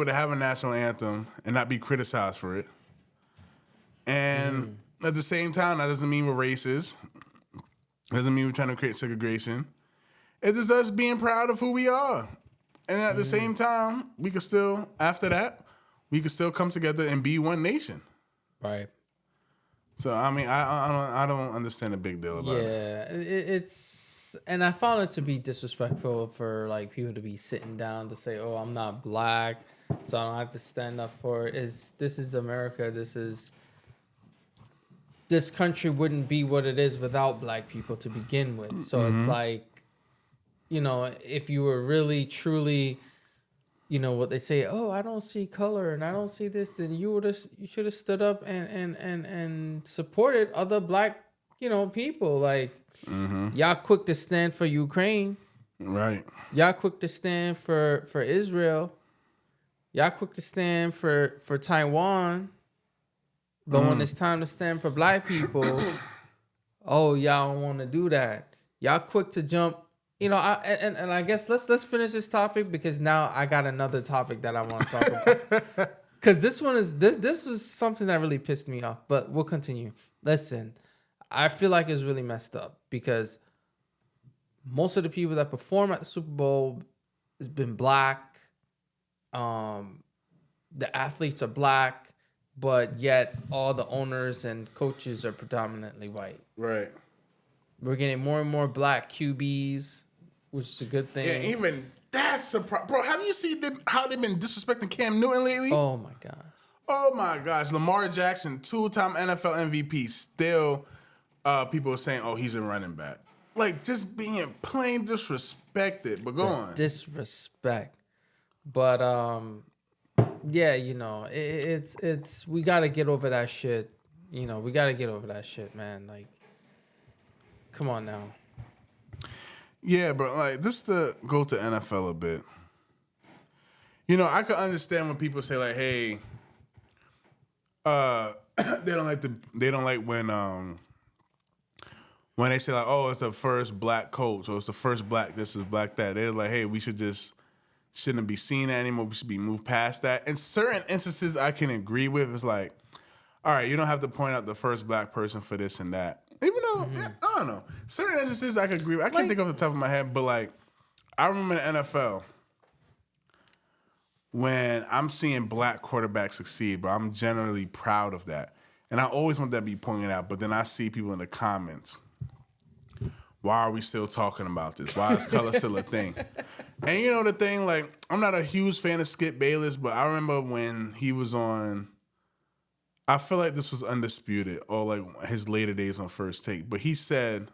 to have a national anthem and not be criticized for it. And at the same time, that doesn't mean we're racist. It doesn't mean we're trying to create segregation. It's just us being proud of who we are. And at the same time, we could still, after that, we could still come together and be one nation. Right. So, I mean, I don't understand the big deal about it. Yeah, it's... And I found it to be disrespectful for, like, people to be sitting down to say, oh, I'm not Black, so I don't have to stand up for it. This is America. This country wouldn't be what it is without Black people to begin with. So it's like, you know, if you were really, truly... You know what they say? Oh, I don't see color and I don't see this. Then you should have stood up and supported other Black, you know, people. Like y'all quick to stand for Ukraine, right? Y'all quick to stand for Israel. Y'all quick to stand for Taiwan. But when it's time to stand for Black people, oh, y'all don't want to do that. Y'all quick to jump. You know, I guess let's finish this topic because now I got another topic that I want to talk about. Because this was something that really pissed me off. But we'll continue. Listen, I feel like it's really messed up because most of the people that perform at the Super Bowl has been Black. The athletes are Black, but yet all the owners and coaches are predominantly white. Right. We're getting more and more Black QBs, which is a good thing. Yeah, even that's a problem. Bro, have you seen how they've been disrespecting Cam Newton lately? Oh, my gosh. Oh, my gosh. Lamar Jackson, 2-time NFL MVP, still people are saying, oh, he's a running back. Like, just being plain disrespected. But go on. Disrespect. But, yeah, you know, it's we got to get over that shit. You know, we got to get over that shit, man. Like, come on now. Yeah, bro. Like, just to go to NFL a bit. You know, I could understand when people say like, "Hey, they don't like when they say like, oh, it's the first Black coach or it's the first Black this is Black that." They're like, "Hey, we shouldn't be seeing that anymore. We should be moved past that." In certain instances, I can agree with. It's like, all right, you don't have to point out the first Black person for this and that. Even though, I don't know. Certain instances I could agree with. I can't think off the top of my head, but like, I remember in the NFL, when I'm seeing Black quarterbacks succeed, bro, I'm generally proud of that. And I always want that to be pointed out, but then I see people in the comments, why are we still talking about this? Why is color still a thing? And you know the thing, like, I'm not a huge fan of Skip Bayless, but I remember when he was on I feel like this was undisputed, or like his later days on First Take. But he said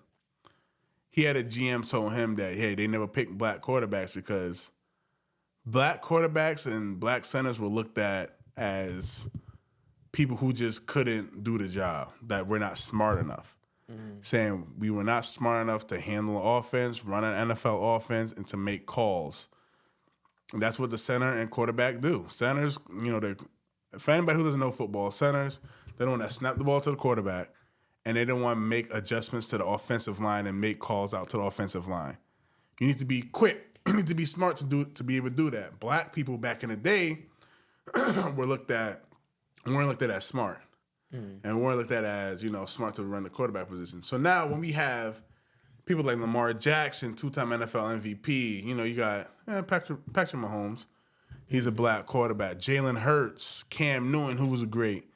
he had a GM told him that, hey, they never picked black quarterbacks because black quarterbacks and black centers were looked at as people who just couldn't do the job, that we're not smart enough. Saying we were not smart enough to handle an offense, run an NFL offense, and to make calls. And that's what the center and quarterback do. Centers, for anybody who doesn't know football, centers, they don't want to snap the ball to the quarterback, and they don't want to make adjustments to the offensive line and make calls out to the offensive line. You need to be quick. You need to be smart to be able to do that. Black people back in the day weren't looked at as smart. And weren't looked at as, smart to run the quarterback position. So now when we have people like Lamar Jackson, 2-time NFL MVP, you got Patrick Mahomes. He's a black quarterback. Jalen Hurts, Cam Newton, who was great.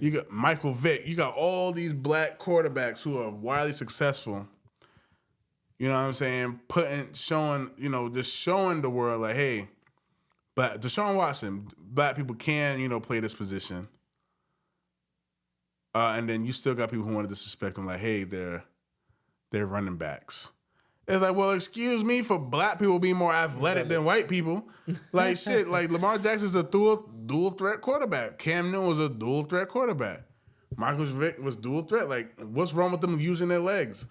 You got Michael Vick. You got all these black quarterbacks who are wildly successful. You know what I'm saying? Showing the world like, hey, but Deshaun Watson, black people can, play this position. And then you still got people who want to disrespect them, like, hey, they're running backs. It's like, well, excuse me for black people being more athletic than white people. Like, shit, like Lamar Jackson's a dual threat quarterback. Cam Newton was a dual threat quarterback. Michael Vick was dual threat. Like, what's wrong with them using their legs?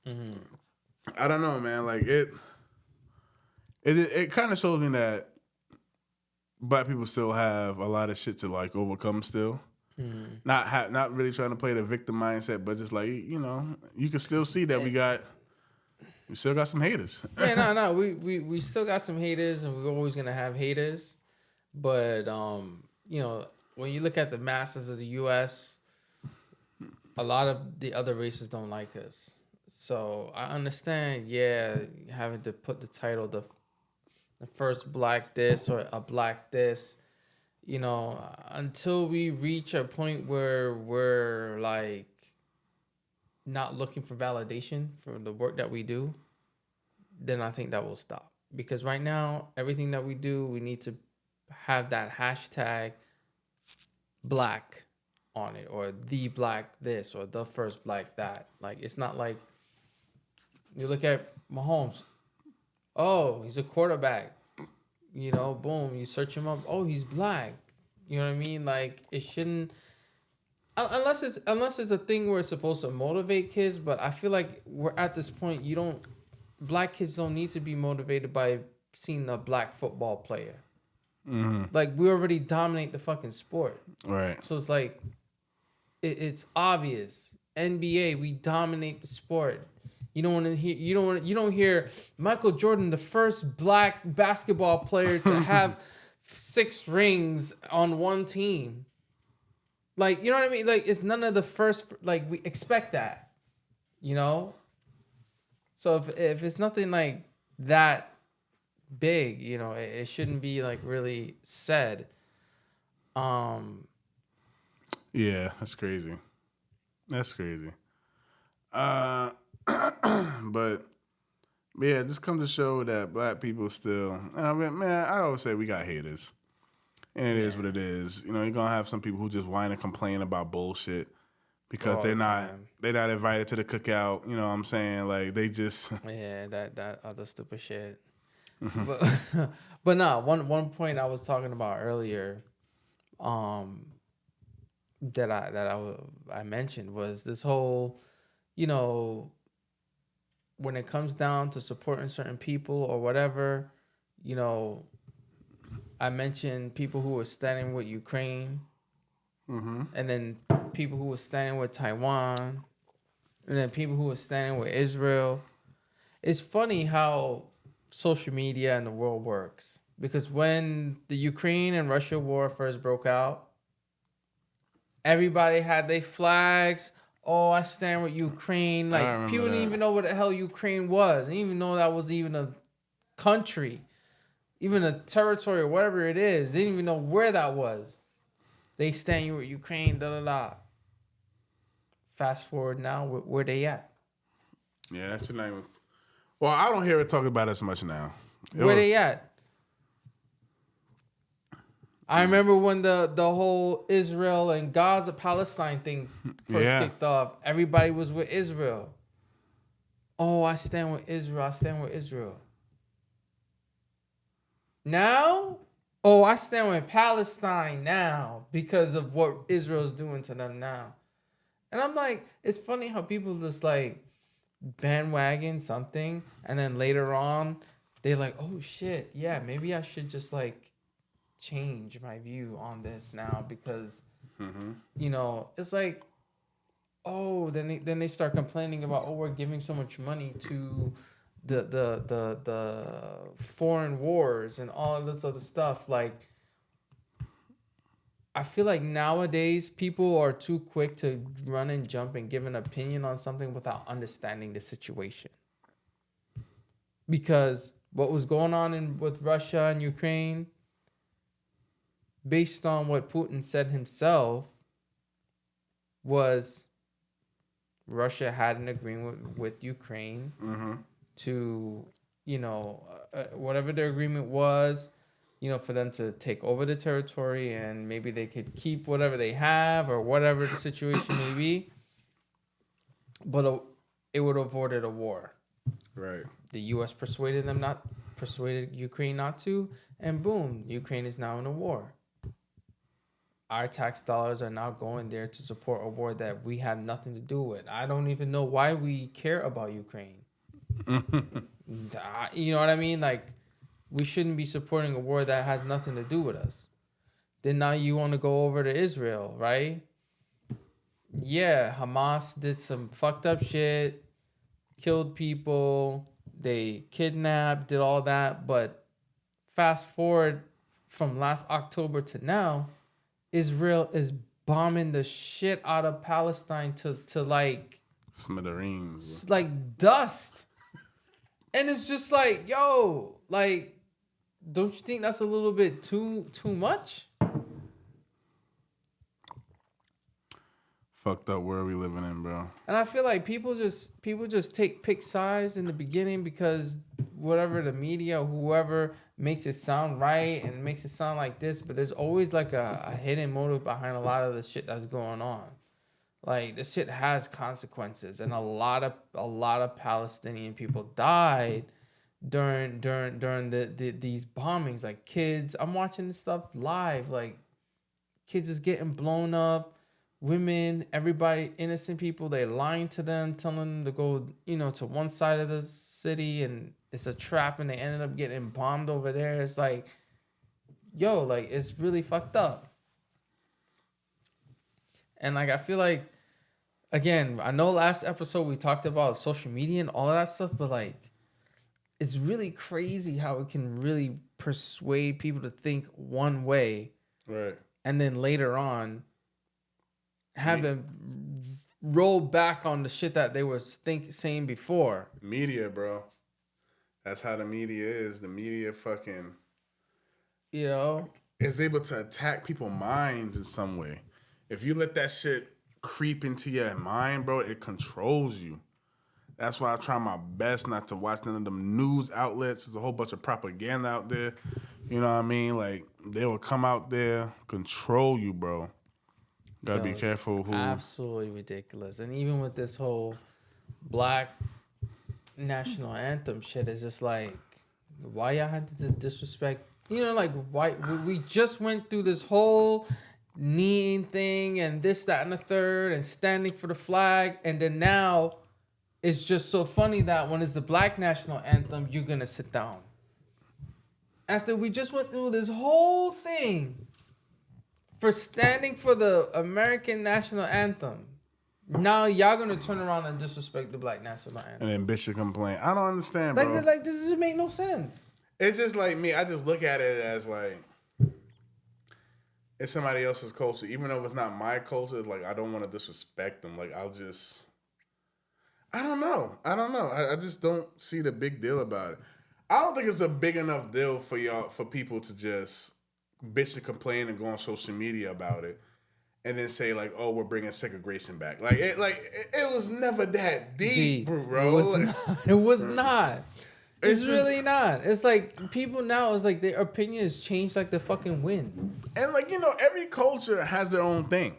I don't know, man. Like, it kind of shows me that black people still have a lot of shit to, like, overcome still. Not really trying to play the victim mindset, but just like, you can still see that we still got some haters. Yeah, no, we still got some haters, and we're always gonna have haters. But when you look at the masses of the U.S., a lot of the other races don't like us. So I understand, having to put the title the first black this or a black this. Until we reach a point where we're like not looking for validation for the work that we do, then I think that will stop. Because right now, everything that we do, we need to have that hashtag black on it, or the black this, or the first black that. Like, it's not like you look at Mahomes. Oh, he's a quarterback. Boom, you search him up. Oh, he's black. You know what I mean? Like, it shouldn't, unless it's a thing where it's supposed to motivate kids. But I feel like we're at this point. Black kids don't need to be motivated by seeing a black football player. Like, we already dominate the fucking sport. Right. So it's like, it's obvious. NBA, we dominate the sport. You don't hear Michael Jordan, the first black basketball player to have 6 rings on one team. Like, you know what I mean? Like, it's none of the first, like, we expect that, So if it's nothing like that big, it shouldn't be like really said. Yeah, that's crazy. But yeah, this comes to show that black people still. I mean, man, I always say we got haters, and it is what it is. You're gonna have some people who just whine and complain about bullshit because they're not invited to the cookout. You know what I'm saying? Like, they just that other stupid shit. But no, one point I was talking about earlier, that I mentioned was this whole, when it comes down to supporting certain people or whatever, I mentioned people who were standing with Ukraine, and then people who were standing with Taiwan, and then people who were standing with Israel. It's funny how social media and the world works, because when the Ukraine and Russia war first broke out, everybody had their flags. Oh, I stand with Ukraine. Like, people didn't even know what the hell Ukraine was. They didn't even know that was even a country, even a territory or whatever it is. They didn't even know where that was. They stand with Ukraine, da-da-da. Fast forward now, where they at? Yeah, that's not even. Well, I don't hear it talked about as much now. Where they at? I remember when the whole Israel and Gaza Palestine thing first kicked off. Everybody was with Israel. Oh, I stand with Israel. I stand with Israel. Now, oh, I stand with Palestine now because of what Israel's doing to them now. And I'm like, it's funny how people just like bandwagon something and then later on they're like, oh shit, yeah, maybe I should just like change my view on this now because you know, it's like, oh, then they start complaining about, oh, we're giving so much money to the foreign wars and all this other stuff. Like, I feel like nowadays people are too quick to run and jump and give an opinion on something without understanding the situation. Because what was going on with Russia and Ukraine, based on what Putin said himself, was Russia had an agreement with Ukraine to, you know, whatever their agreement was, you know, for them to take over the territory and maybe they could keep whatever they have or whatever the situation may be. But it would have avoided a war. Right. The U.S. persuaded Ukraine not to, and boom, Ukraine is now in a war. Our tax dollars are now going there to support a war that we have nothing to do with. I don't even know why we care about Ukraine. You know what I mean? Like, we shouldn't be supporting a war that has nothing to do with us. Then now you want to go over to Israel, right? Yeah, Hamas did some fucked up shit, killed people, they kidnapped, did all that. But fast forward from last October to now, Israel is bombing the shit out of Palestine to like smithereens, like dust. And it's just like, yo, like, don't you think that's a little bit too much? Fucked up world we living in, bro. And I feel like people just pick sides in the beginning because whatever the media, whoever makes it sound right and makes it sound like this, but there's always like a hidden motive behind a lot of the shit that's going on. Like, this shit has consequences, and a lot of Palestinian people died during these bombings. Like, kids, I'm watching this stuff live. Like, kids is getting blown up. Women, everybody, innocent people, they're lying to them, telling them to go, you know, to one side of the city, and it's a trap, and they ended up getting bombed over there. It's like, yo, like, it's really fucked up. And like, I feel like, again, I know last episode we talked about social media and all of that stuff, but like, it's really crazy how it can really persuade people to think one way, right? And then later on have them roll back on the shit that they were saying before. Media, bro. That's how the media is. The media fucking, you know, is able to attack people's minds in some way. If you let that shit creep into your mind, bro, it controls you. That's why I try my best not to watch none of them news outlets. There's a whole bunch of propaganda out there. You know what I mean? Like, they will come out there, control you, bro. Gotta be careful who. Absolutely ridiculous. And even with this whole black national anthem shit, is just like, why y'all had to disrespect? You know, like, why we just went through this whole kneeling thing and this, that, and the third, and standing for the flag, and then now it's just so funny that when it's the black national anthem, you're gonna sit down. After we just went through this whole thing for standing for the American national anthem, now y'all gonna turn around and disrespect the black national anthem. And then bitch complain. I don't understand, bro. Like, this doesn't make no sense. It's just like me. I just look at it as like, it's somebody else's culture. Even though it's not my culture, it's like, I don't want to disrespect them. Like, I don't know. I just don't see the big deal about it. I don't think it's a big enough deal for people to just bitch and complain and go on social media about it, and then say like, "Oh, we're bringing segregation back." It was never that deep, bro. It was not. It's just, really not. It's like people now. It's like their opinion has changed like the fucking wind. and like every culture has their own thing.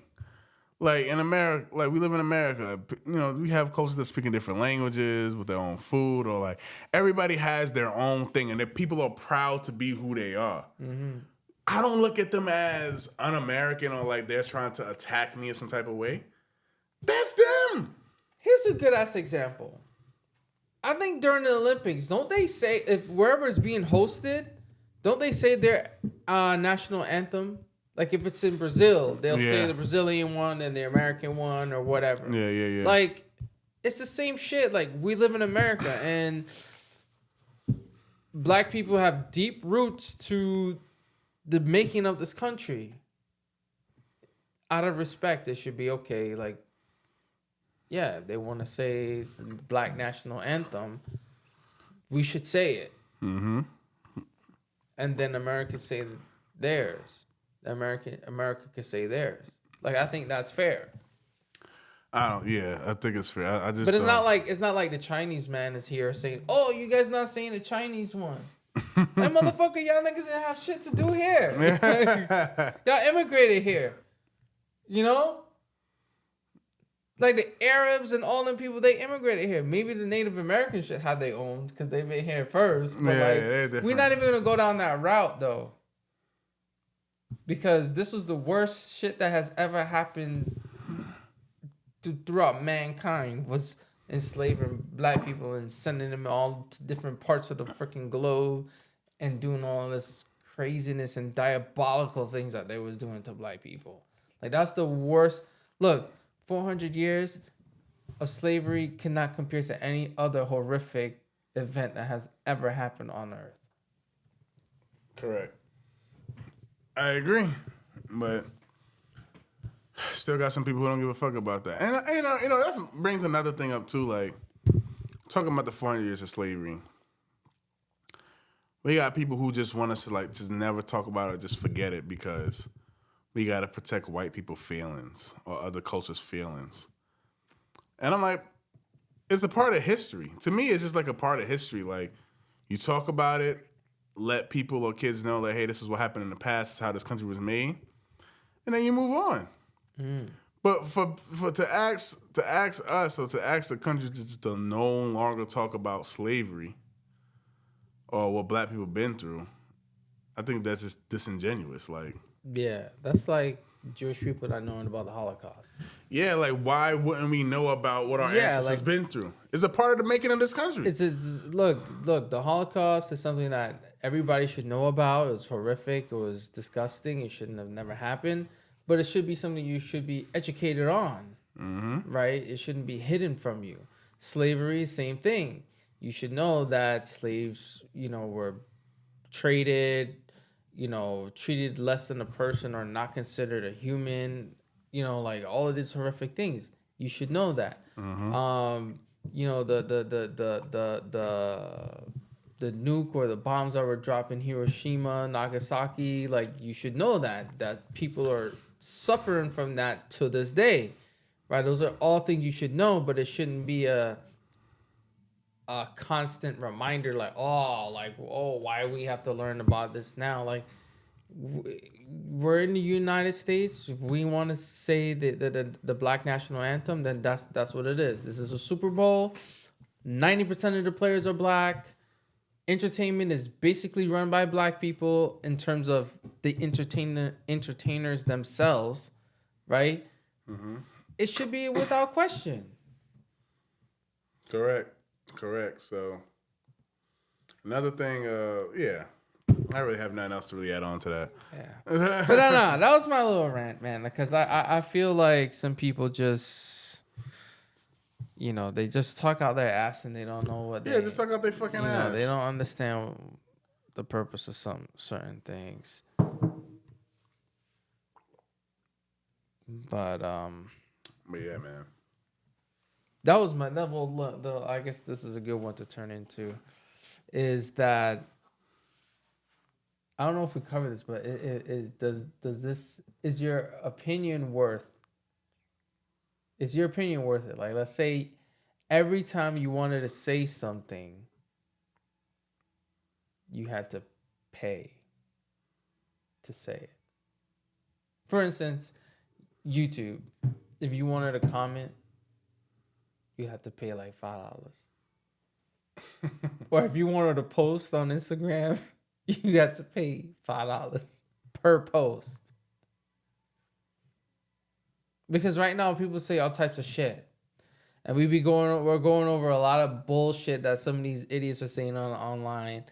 Like in America, like we live in America, we have cultures that speak in different languages with their own food, or like everybody has their own thing, and people are proud to be who they are. Mm-hmm. I don't look at them as un-American or like they're trying to attack me in some type of way. That's them. Here's a good ass example. I think during the Olympics, don't they say if wherever it's being hosted, don't they say their national anthem? Like if it's in Brazil, they'll say the Brazilian one and the American one or whatever. Yeah. Like it's the same shit. Like we live in America and black people have deep roots to the making of this country. Out of respect, it should be okay. Like, yeah, they want to say the Black National Anthem. We should say it. Mm-hmm. And then America say theirs. America could say theirs. Like, I think that's fair. I think it's fair. I just. But it's not like the Chinese man is here saying, "Oh, you guys not saying the Chinese one." That motherfucker, y'all niggas didn't have shit to do here. Y'all immigrated here. Like the Arabs and all them people, they immigrated here. Maybe the Native Americans should have their own because they've been here first. But we're not even gonna go down that route though, because this was the worst shit that has ever happened throughout mankind. Was enslaving black people and sending them all to different parts of the freaking globe and doing all this craziness and diabolical things that they was doing to black people. Like that's the worst. Look, 400 years of slavery cannot compare to any other horrific event that has ever happened on Earth. Correct. I agree, but still got some people who don't give a fuck about that. And that brings another thing up too. Like talking about the 400 years of slavery, we got people who just want us to like just never talk about it, just forget it because we got to protect white people's feelings or other cultures' feelings. And I'm like, it's a part of history. To me, it's just like a part of history. Like you talk about it, let people or kids know that, hey, this is what happened in the past. This is how this country was made, and then you move on. But to ask us or to ask the country just to no longer talk about slavery or what black people been through, I think that's just disingenuous. Like, yeah, that's like Jewish people not knowing about the Holocaust. Yeah, like why wouldn't we know about what our ancestors been through? It's a part of the making of this country. Look, the Holocaust is something that everybody should know about. It was horrific. It was disgusting. It shouldn't have never happened. But it should be something you should be educated on, right? It shouldn't be hidden from you. Slavery, same thing. You should know that slaves, were traded, treated less than a person or not considered a human, like all of these horrific things. You should know that. The nuke or the bombs that were dropped in Hiroshima, Nagasaki, like you should know that people are suffering from that to this day, right? Those are all things you should know, but it shouldn't be a constant reminder like, why we have to learn about this now? Like, we're in the United States. If we want to say the Black National Anthem, then that's what it is. This is a Super Bowl. 90% of the players are black. Entertainment is basically run by black people in terms of the entertainers themselves, right? It should be without question. Correct. So another thing, I really have nothing else to really add on to that. Yeah, but no, that was my little rant, man. Because I feel like some people just. They just talk out their ass and they don't know what they... Yeah, just talk out their fucking ass. They don't understand the purpose of some certain things. But yeah, man. That was my... I guess this is a good one to turn into. Is that... I don't know if we covered this, but is your opinion worth... Is your opinion worth it? Like, let's say every time you wanted to say something, you had to pay to say it. For instance, YouTube, if you wanted to comment, you had to pay like $5. Or if you wanted to post on Instagram, you had to pay $5 per post. Because right now people say all types of shit. And we're going over a lot of bullshit that some of these idiots are saying online.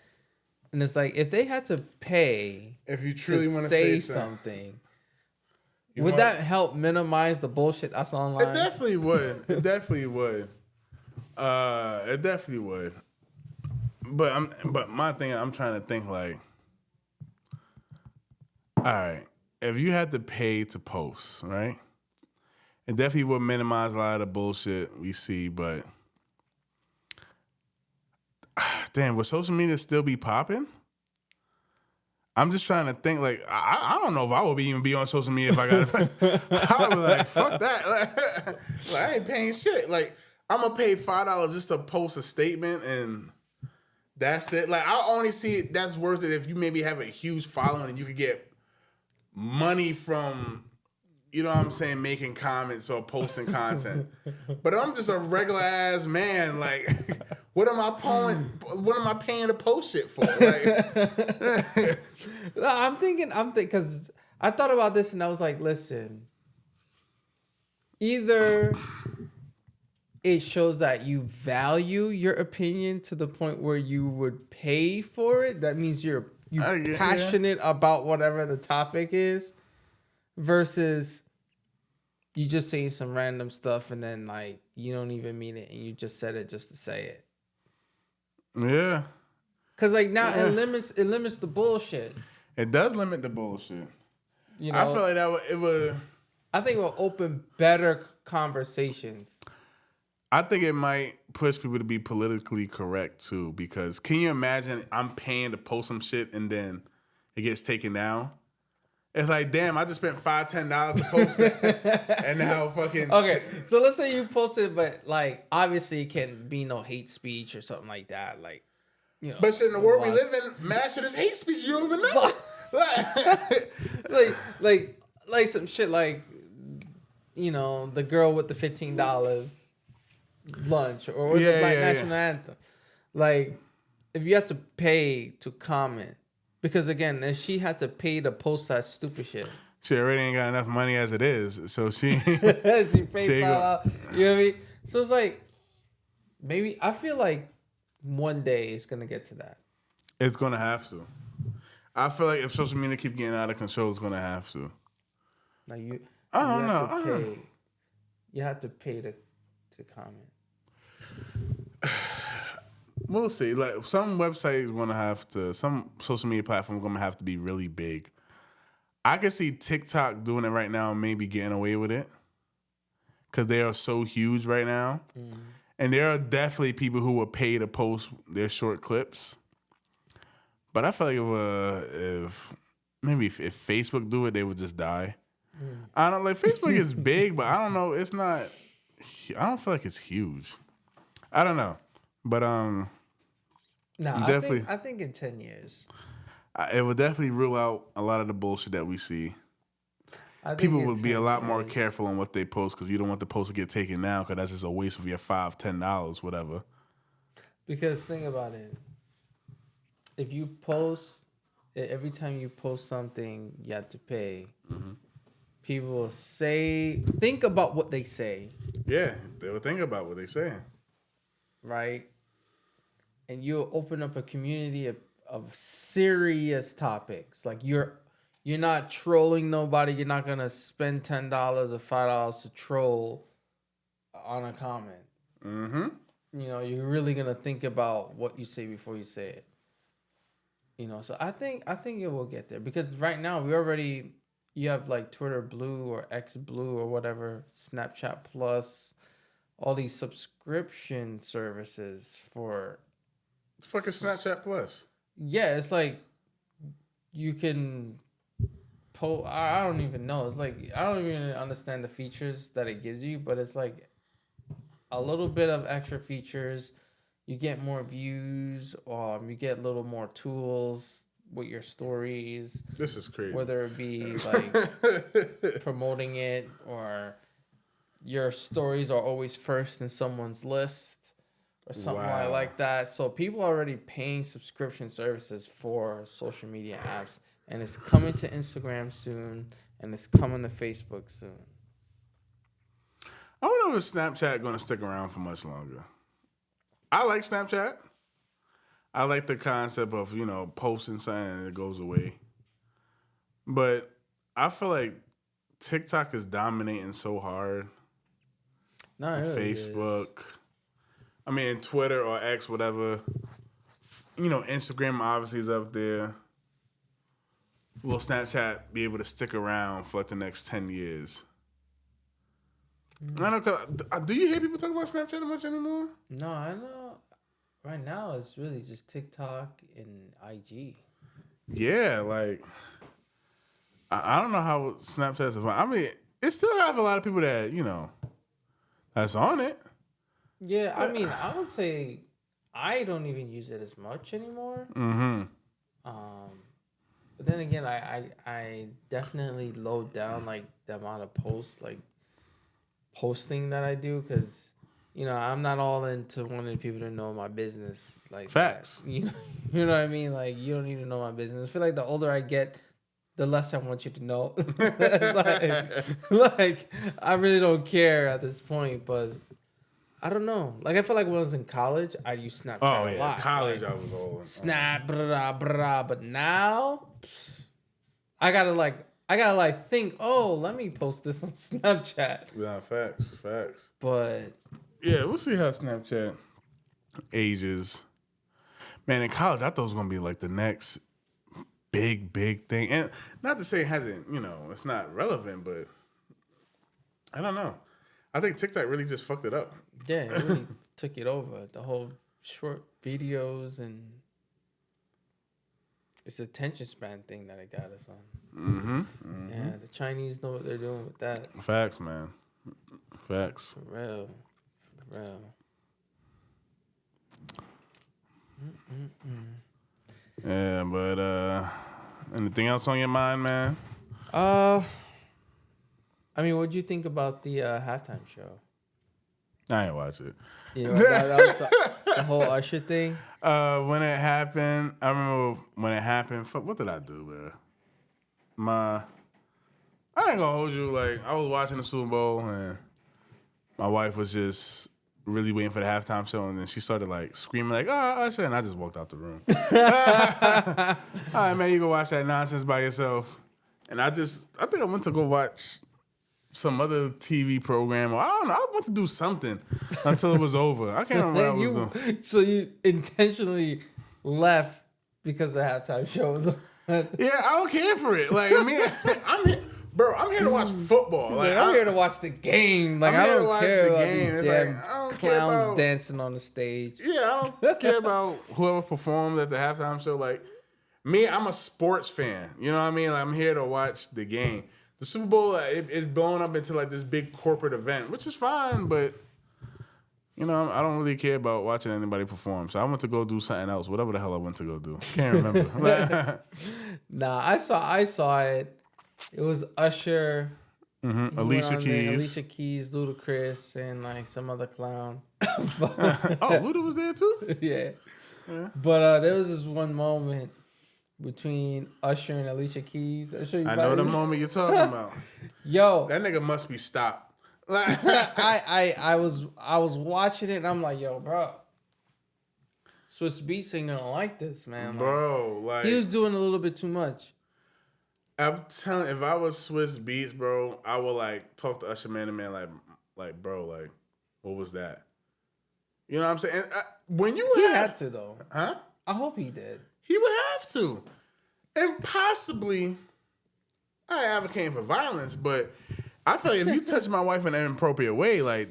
And it's like, if they had to pay if you truly want to say something, would that help minimize the bullshit that's online? It definitely would. It definitely would. It definitely would. But my thing, I'm trying to think like, all right, if you had to pay to post, right? It definitely would minimize a lot of the bullshit we see, but damn, would social media still be popping? I'm just trying to think. Like, I don't know if I would even be on social media if I got to. I was like, fuck that. Like, I ain't paying shit. Like, I'm gonna pay $5 just to post a statement and that's it. Like, I only see it that's worth it if you maybe have a huge following and you could get money from, you know what I'm saying, making comments or posting content. But I'm just a regular ass man. Like, what am I paying to post shit for? Like, no, I'm thinking, because I thought about this and I was like, listen, either it shows that you value your opinion to the point where you would pay for it. That means you're passionate about whatever the topic is, versus you just saying some random stuff and then like you don't even mean it and you just said it just to say it. Yeah. Cause like now it limits the bullshit. It does limit the bullshit. You know, I feel like it would. I think it will open better conversations. I think it might push people to be politically correct too, because can you imagine I'm paying to post some shit and then it gets taken down? It's like, damn, I just spent $5-10 to post that, and now fucking. Okay, so let's say you posted, but like obviously it can't be no hate speech or something like that, like, you know. But shit, in the world we live in, mass shit is hate speech. You don't even know. like some shit like, you know, the girl with the $15 lunch or was it like national anthem. Like, if you have to pay to comment, because again, if she had to pay to post that stupid shit, she already ain't got enough money as it is, so she she paid $5. You know what I mean? So it's like, maybe I feel like one day it's gonna get to that. It's gonna have to. I feel like if social media keep getting out of control, it's gonna have to. Now I don't know. You have to pay to comment. We'll see. Like, some websites gonna have to, some social media platforms gonna have to be really big. I can see TikTok doing it right now and maybe getting away with it because they are so huge right now. Mm. And there are definitely people who will pay to post their short clips. But I feel like if Facebook do it, they would just die. Mm. I don't like Facebook is big, but I don't know. It's not. I don't feel like it's huge. I don't know, but definitely. I think in 10 years, it would definitely rule out a lot of the bullshit that we see. People would be a lot more careful on what they post because you don't want the post to get taken down because that's just a waste of your $5-10, whatever. Because think about it. If you post, every time you post something, you have to pay. Mm-hmm. People will think about what they say. Yeah, they will think about what they say. Right? And you'll open up a community of serious topics. Like you're not trolling nobody. You're not going to spend $10 or $5 to troll on a comment. Mm-hmm. You know, you're really going to think about what you say before you say it. You know, so I think it will get there because right now you have like Twitter Blue or X Blue or whatever, Snapchat Plus, all these subscription services for. Fucking Snapchat Plus. Yeah, it's like you can I don't even know. It's like I don't even understand the features that it gives you, but it's like a little bit of extra features. you get more views, you get a little more tools with your stories. This is crazy. Whether it be like promoting it or your stories are always first in someone's list or something like that. So people are already paying subscription services for social media apps, and it's coming to Instagram soon, and it's coming to Facebook soon. I don't know if Snapchat going to stick around for much longer. I like Snapchat. I like the concept of, posting something and it goes away. But I feel like TikTok is dominating so hard. No, it really Facebook. I mean, Twitter or X, whatever. Instagram obviously is up there. Will Snapchat be able to stick around for like the next 10 years? I know. Do you hear people talk about Snapchat much anymore? No, I know. Right now, it's really just TikTok and IG. Yeah, like I don't know how Snapchat's. I mean, it still have a lot of people that that's on it. Yeah, I mean, I would say I don't even use it as much anymore. Mm-hmm. But then again, I definitely load down like the amount of posting that I do, because I'm not all into wanting people to know my business like facts. That. You know what I mean? Like, you don't need to know my business. I feel like the older I get, the less I want you to know. like I really don't care at this point, but I don't know. Like, I feel like when I was in college, I used Snapchat a lot. College, like, I was all Snap, but now I gotta think, oh, let me post this on Snapchat. Yeah, facts. But yeah, we'll see how Snapchat ages. Man, in college, I thought it was gonna be like the next big thing. And not to say it hasn't, it's not relevant, but I don't know. I think TikTok really just fucked it up. Yeah, it really took it over. The whole short videos and it's attention span thing that it got us on. Mm-hmm. Yeah, the Chinese know what they're doing with that. Facts, man. Facts. For real. Yeah, but anything else on your mind, man? I mean, what'd you think about the halftime show? I ain't watch it. That was the whole Usher thing. When it happened, I remember when it happened. Fuck, what did I do, man? I ain't gonna hold you. Like, I was watching the Super Bowl and my wife was just really waiting for the halftime show, and then she started like screaming like, "Oh, Usher!" and I just walked out the room. All right, man, you go watch that nonsense by yourself. And I think I went to go watch some other TV program, or I don't know. I went to do something until it was over. I can't remember what I was doing. So you intentionally left because the halftime show was on. Yeah, I don't care for it. Like, I mean, I'm here to watch football. Like, I'm here to watch the game. Like, I don't care about these damn clowns dancing on the stage. Yeah, I don't care about whoever performed at the halftime show. Like, me, I'm a sports fan. You know what I mean? Like, I'm here to watch the game. The Super Bowl, it's blown up into like this big corporate event, which is fine, but I don't really care about watching anybody perform. So I went to go do something else, whatever the hell I went to go do. Can't remember. Nah, I saw it. It was Usher, Alicia Keys, Ludacris, and like some other clown. Luda was there too? Yeah. But there was this one moment between Usher and Alicia Keys. I know the moment you're talking about. Yo, that nigga must be stopped. I was watching it and I'm like, yo, bro, Swiss Beats ain't gonna like this, man. Like, bro, he was doing a little bit too much. I'm telling, if I was Swiss Beats, bro, I would like talk to Usher man to man, like, bro, like, what was that? You know what I'm saying? When you had to though, huh? I hope he did. He would have to, and possibly, I advocating for violence, but I feel like if you touch my wife in an inappropriate way, like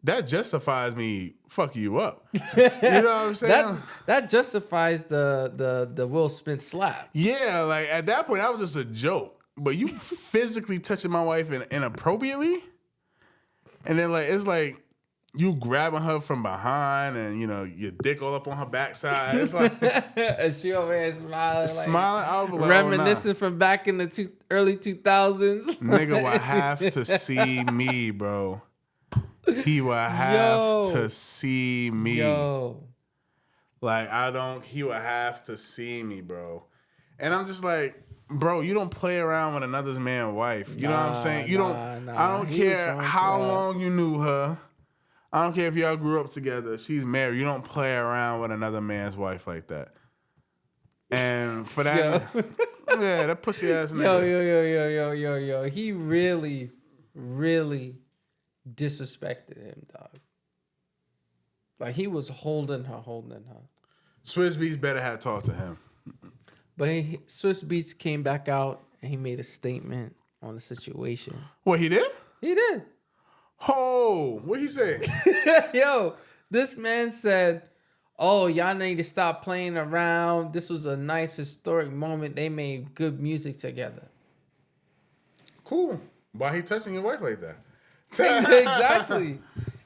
that justifies me fucking you up. You know what I'm saying? that justifies the Will Smith slap. Yeah, like at that point, that was just a joke. But you physically touching my wife inappropriately, and then like it's like you grabbing her from behind and, your dick all up on her backside. It's like... and she over here smiling. Smiling? I was like, reminiscing from back in the early 2000s. Nigga would have to see me, bro. He would have to see me. Yo. Like, he would have to see me, bro. And I'm just like, bro, you don't play around with another man's wife. You know what I'm saying? I don't care how long you knew her. I don't care if y'all grew up together. She's married. You don't play around with another man's wife like that. And for that, yeah, that pussy ass nigga. Yo. He really, really disrespected him, dog. Like, he was holding her. Swiss Beats better have talked to him. But Swiss Beats came back out and he made a statement on the situation. What, he did? He did. Oh, what he say? Yo, this man said, "Oh, y'all need to stop playing around. This was a nice historic moment. They made good music together." Cool. Why he touching your wife like that?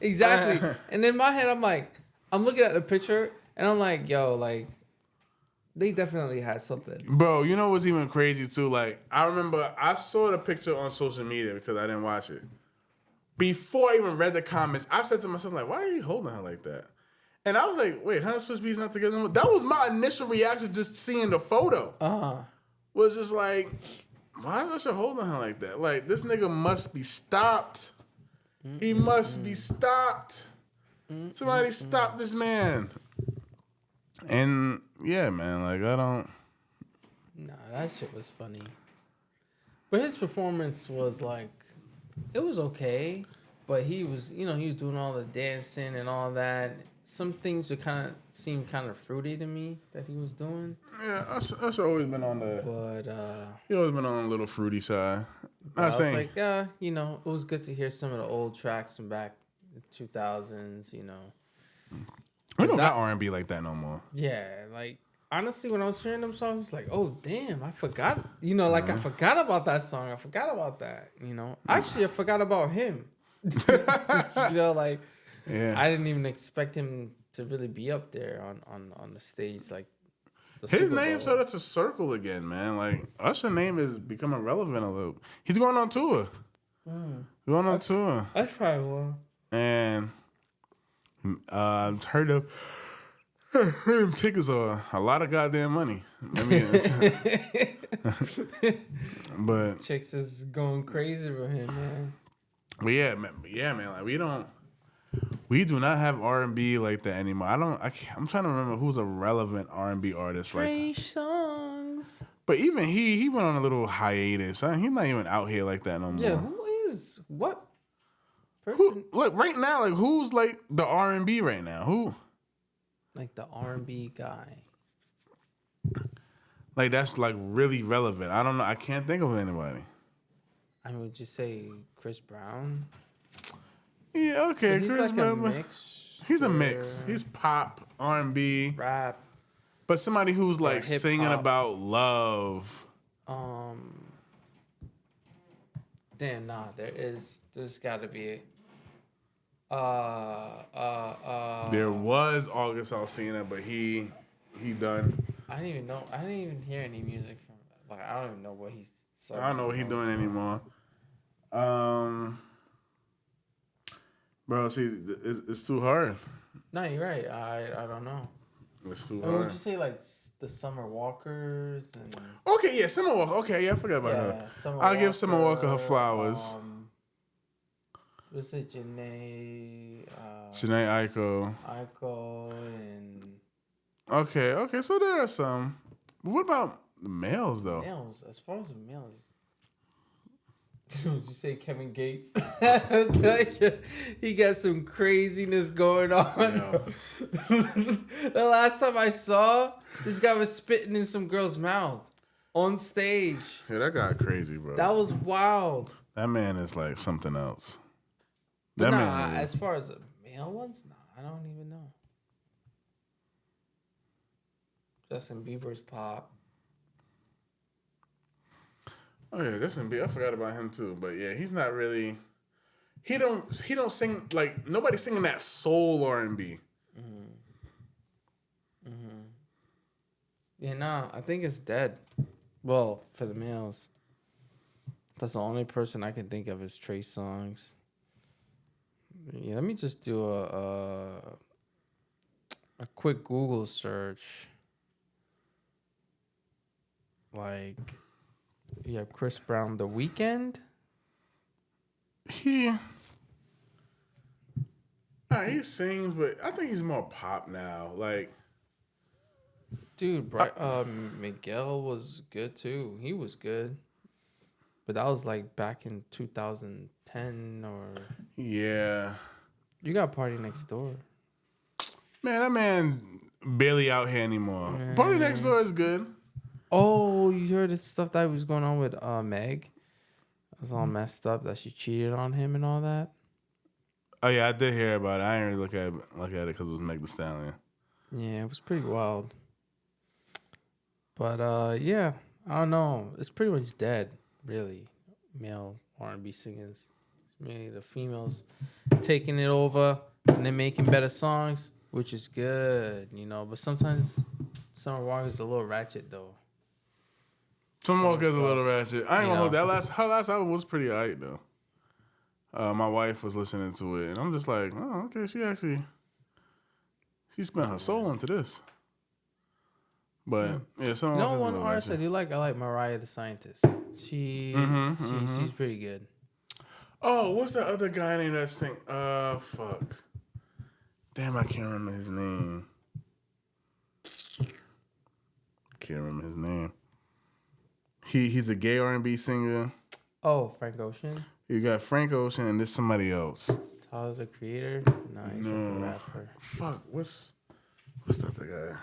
Exactly. And in my head, I'm looking at the picture and I'm like, yo, like, they definitely had something. Bro, you know what's even crazy too? Like, I remember I saw the picture on social media because I didn't watch it. Before I even read the comments, I said to myself, like, why are you holding her like that? And I was like, wait, her and Swiss Beats not together? That was my initial reaction just seeing the photo. Was just like, why is Usher holding her like that? Like, this nigga must be stopped. He must be stopped. Somebody stop this man. And yeah, man, like, I don't... Nah, that shit was funny. But his performance was like, it was okay. But he was doing all the dancing and all that. Some things would seemed kind of fruity to me that he was doing. Yeah, Usher always been on the... But, he always been on a little fruity side. I was like, it was good to hear some of the old tracks from back in the 2000s, We don't got R&B like that no more. Yeah, like, honestly, when I was hearing them songs, I was like, oh, damn, I forgot. I forgot about that song. I forgot about that, Actually, I forgot about him. Like, yeah. I didn't even expect him to really be up there on the stage. Like, his name started to circle again, man. Like, Usher's name is becoming relevant a little. He's going on tour. Going on tour. That's probably one. And I've heard them tickets are a lot of goddamn money. I mean, but chicks is going crazy with him, man. But yeah, man. Like, we do not have R&B like that anymore. I'm trying to remember who's a relevant R&B artist like Trey Songz. But even he went on a little hiatus. He's not even out here like that no more. Yeah, who is what person? Look, right now, like, who's like the R&B right now? Who? Like the R&B guy. Like, that's like really relevant. I don't know. I can't think of anybody. I would just say Chris Brown. Yeah, okay. He's Chris like Brown. A mix. He's a mix. He's pop, R&B, rap. But somebody who's like singing about love. Damn, nah. There's got to be. There was August Alsina, but he done. I didn't even know. I didn't even hear any music from. Like, I don't even know what he's. I don't know what he's doing anymore. Bro, see, it's too hard. No, you're right. I don't know. It's too hard. Would you say like the Summer Walkers? And... Okay, yeah, Summer Walker. Okay, yeah, I forgot about her. I'll give Summer Walker her flowers. What's it, Janae? Janae Aiko. And... Okay, so there are some. But what about the males, though? Males, as far as the males. Would you say Kevin Gates? He got some craziness going on. Yeah. The last time I saw, this guy was spitting in some girl's mouth on stage. Yeah, that got crazy, bro. That was wild. That man is like something else. But as far as the male ones, I don't even know. Justin Bieber's pop. Oh yeah, Justin Bieber. I forgot about him too. But yeah, he's not really. he don't sing like nobody singing that soul R&B. Yeah, nah, I think it's dead. Well, for the males. That's the only person I can think of is Trey Songz. Yeah, let me just do a quick Google search. Like, you have Chris Brown, The Weeknd. He sings, but I think he's more pop now. Like, Dude, Miguel was good too. He was good. But that was like back in 2010 or... Yeah. You got Party Next Door. Man, that man barely out here anymore. Party Next Door is good. Oh, you heard the stuff that was going on with Meg? It was all messed up that she cheated on him and all that. Oh yeah, I did hear about it. I didn't really look at it because it was Meg Thee Stallion. Yeah, it was pretty wild. But yeah, I don't know. It's pretty much dead, really. Male R&B singers. It's mainly the females taking it over and they're making better songs, which is good, you know. But sometimes Summer Walker's a little ratchet though. Summer Walker's a little ratchet. I ain't gonna hold that. Her last album was pretty alright though. My wife was listening to it, and I'm just like, oh, okay. She spent her soul into this. But yeah, Summer Walker's one a little artist I ratchet. do like. I like Mariah the Scientist. She's pretty good. Oh, what's the other guy named that sing? Fuck. Damn, I can't remember his name. He's a gay R&B singer. Oh, Frank Ocean. You got Frank Ocean and there's somebody else. Tyler the Creator. No, he's like a rapper. Fuck, what's the other guy?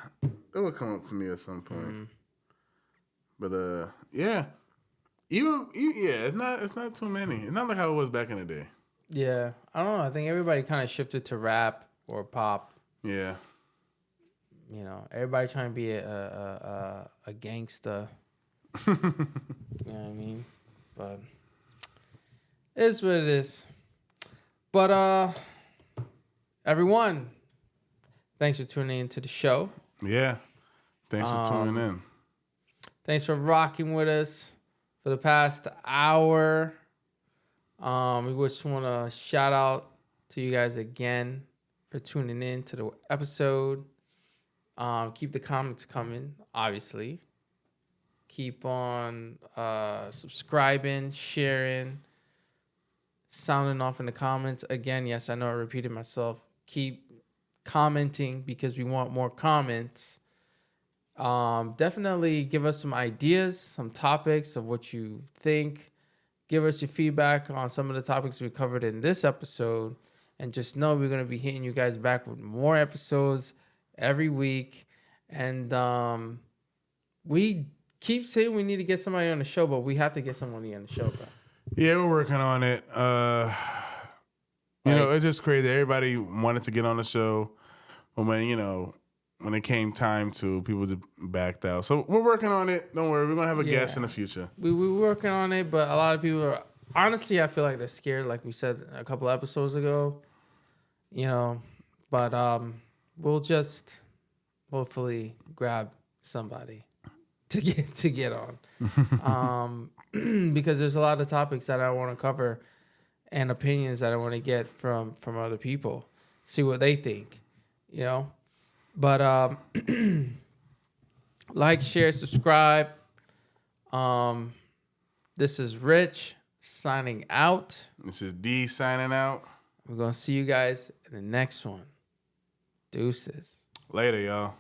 It will come up to me at some point. But yeah. It's not too many. It's not like how it was back in the day. Yeah, I don't know. I think everybody kind of shifted to rap or pop. Yeah. You know, everybody trying to be a gangsta. You know what I mean? But it's what it is. But everyone, thanks for tuning into the show. Yeah. Thanks for tuning in. Thanks for rocking with us for the past hour. We just want to shout out to you guys again for tuning in to the episode. Keep the comments coming, obviously. Keep on subscribing, sharing, sounding off in the comments. Again, yes, I know I repeated myself. Keep commenting because we want more comments. Definitely give us some ideas, some topics of what you think. Give us your feedback on some of the topics we covered in this episode. And just know we're going to be hitting you guys back with more episodes every week. And we keep saying we need to get somebody on the show, but we have to get somebody on the show, bro. Yeah, we're working on it. You know, it's just crazy. Everybody wanted to get on the show. But when it came time to, people just backed out. So we're working on it. Don't worry. We're going to have a guest in the future. We're working on it, but a lot of people are... Honestly, I feel like they're scared, like we said a couple episodes ago. You know, but we'll just hopefully grab somebody to get on. Because there's a lot of topics that I want to cover and opinions that I want to get from other people. See what they think, you know? But like, share, subscribe. This is Rich signing out. This is D signing out. We're going to see you guys in the next one. Deuces. Later, y'all.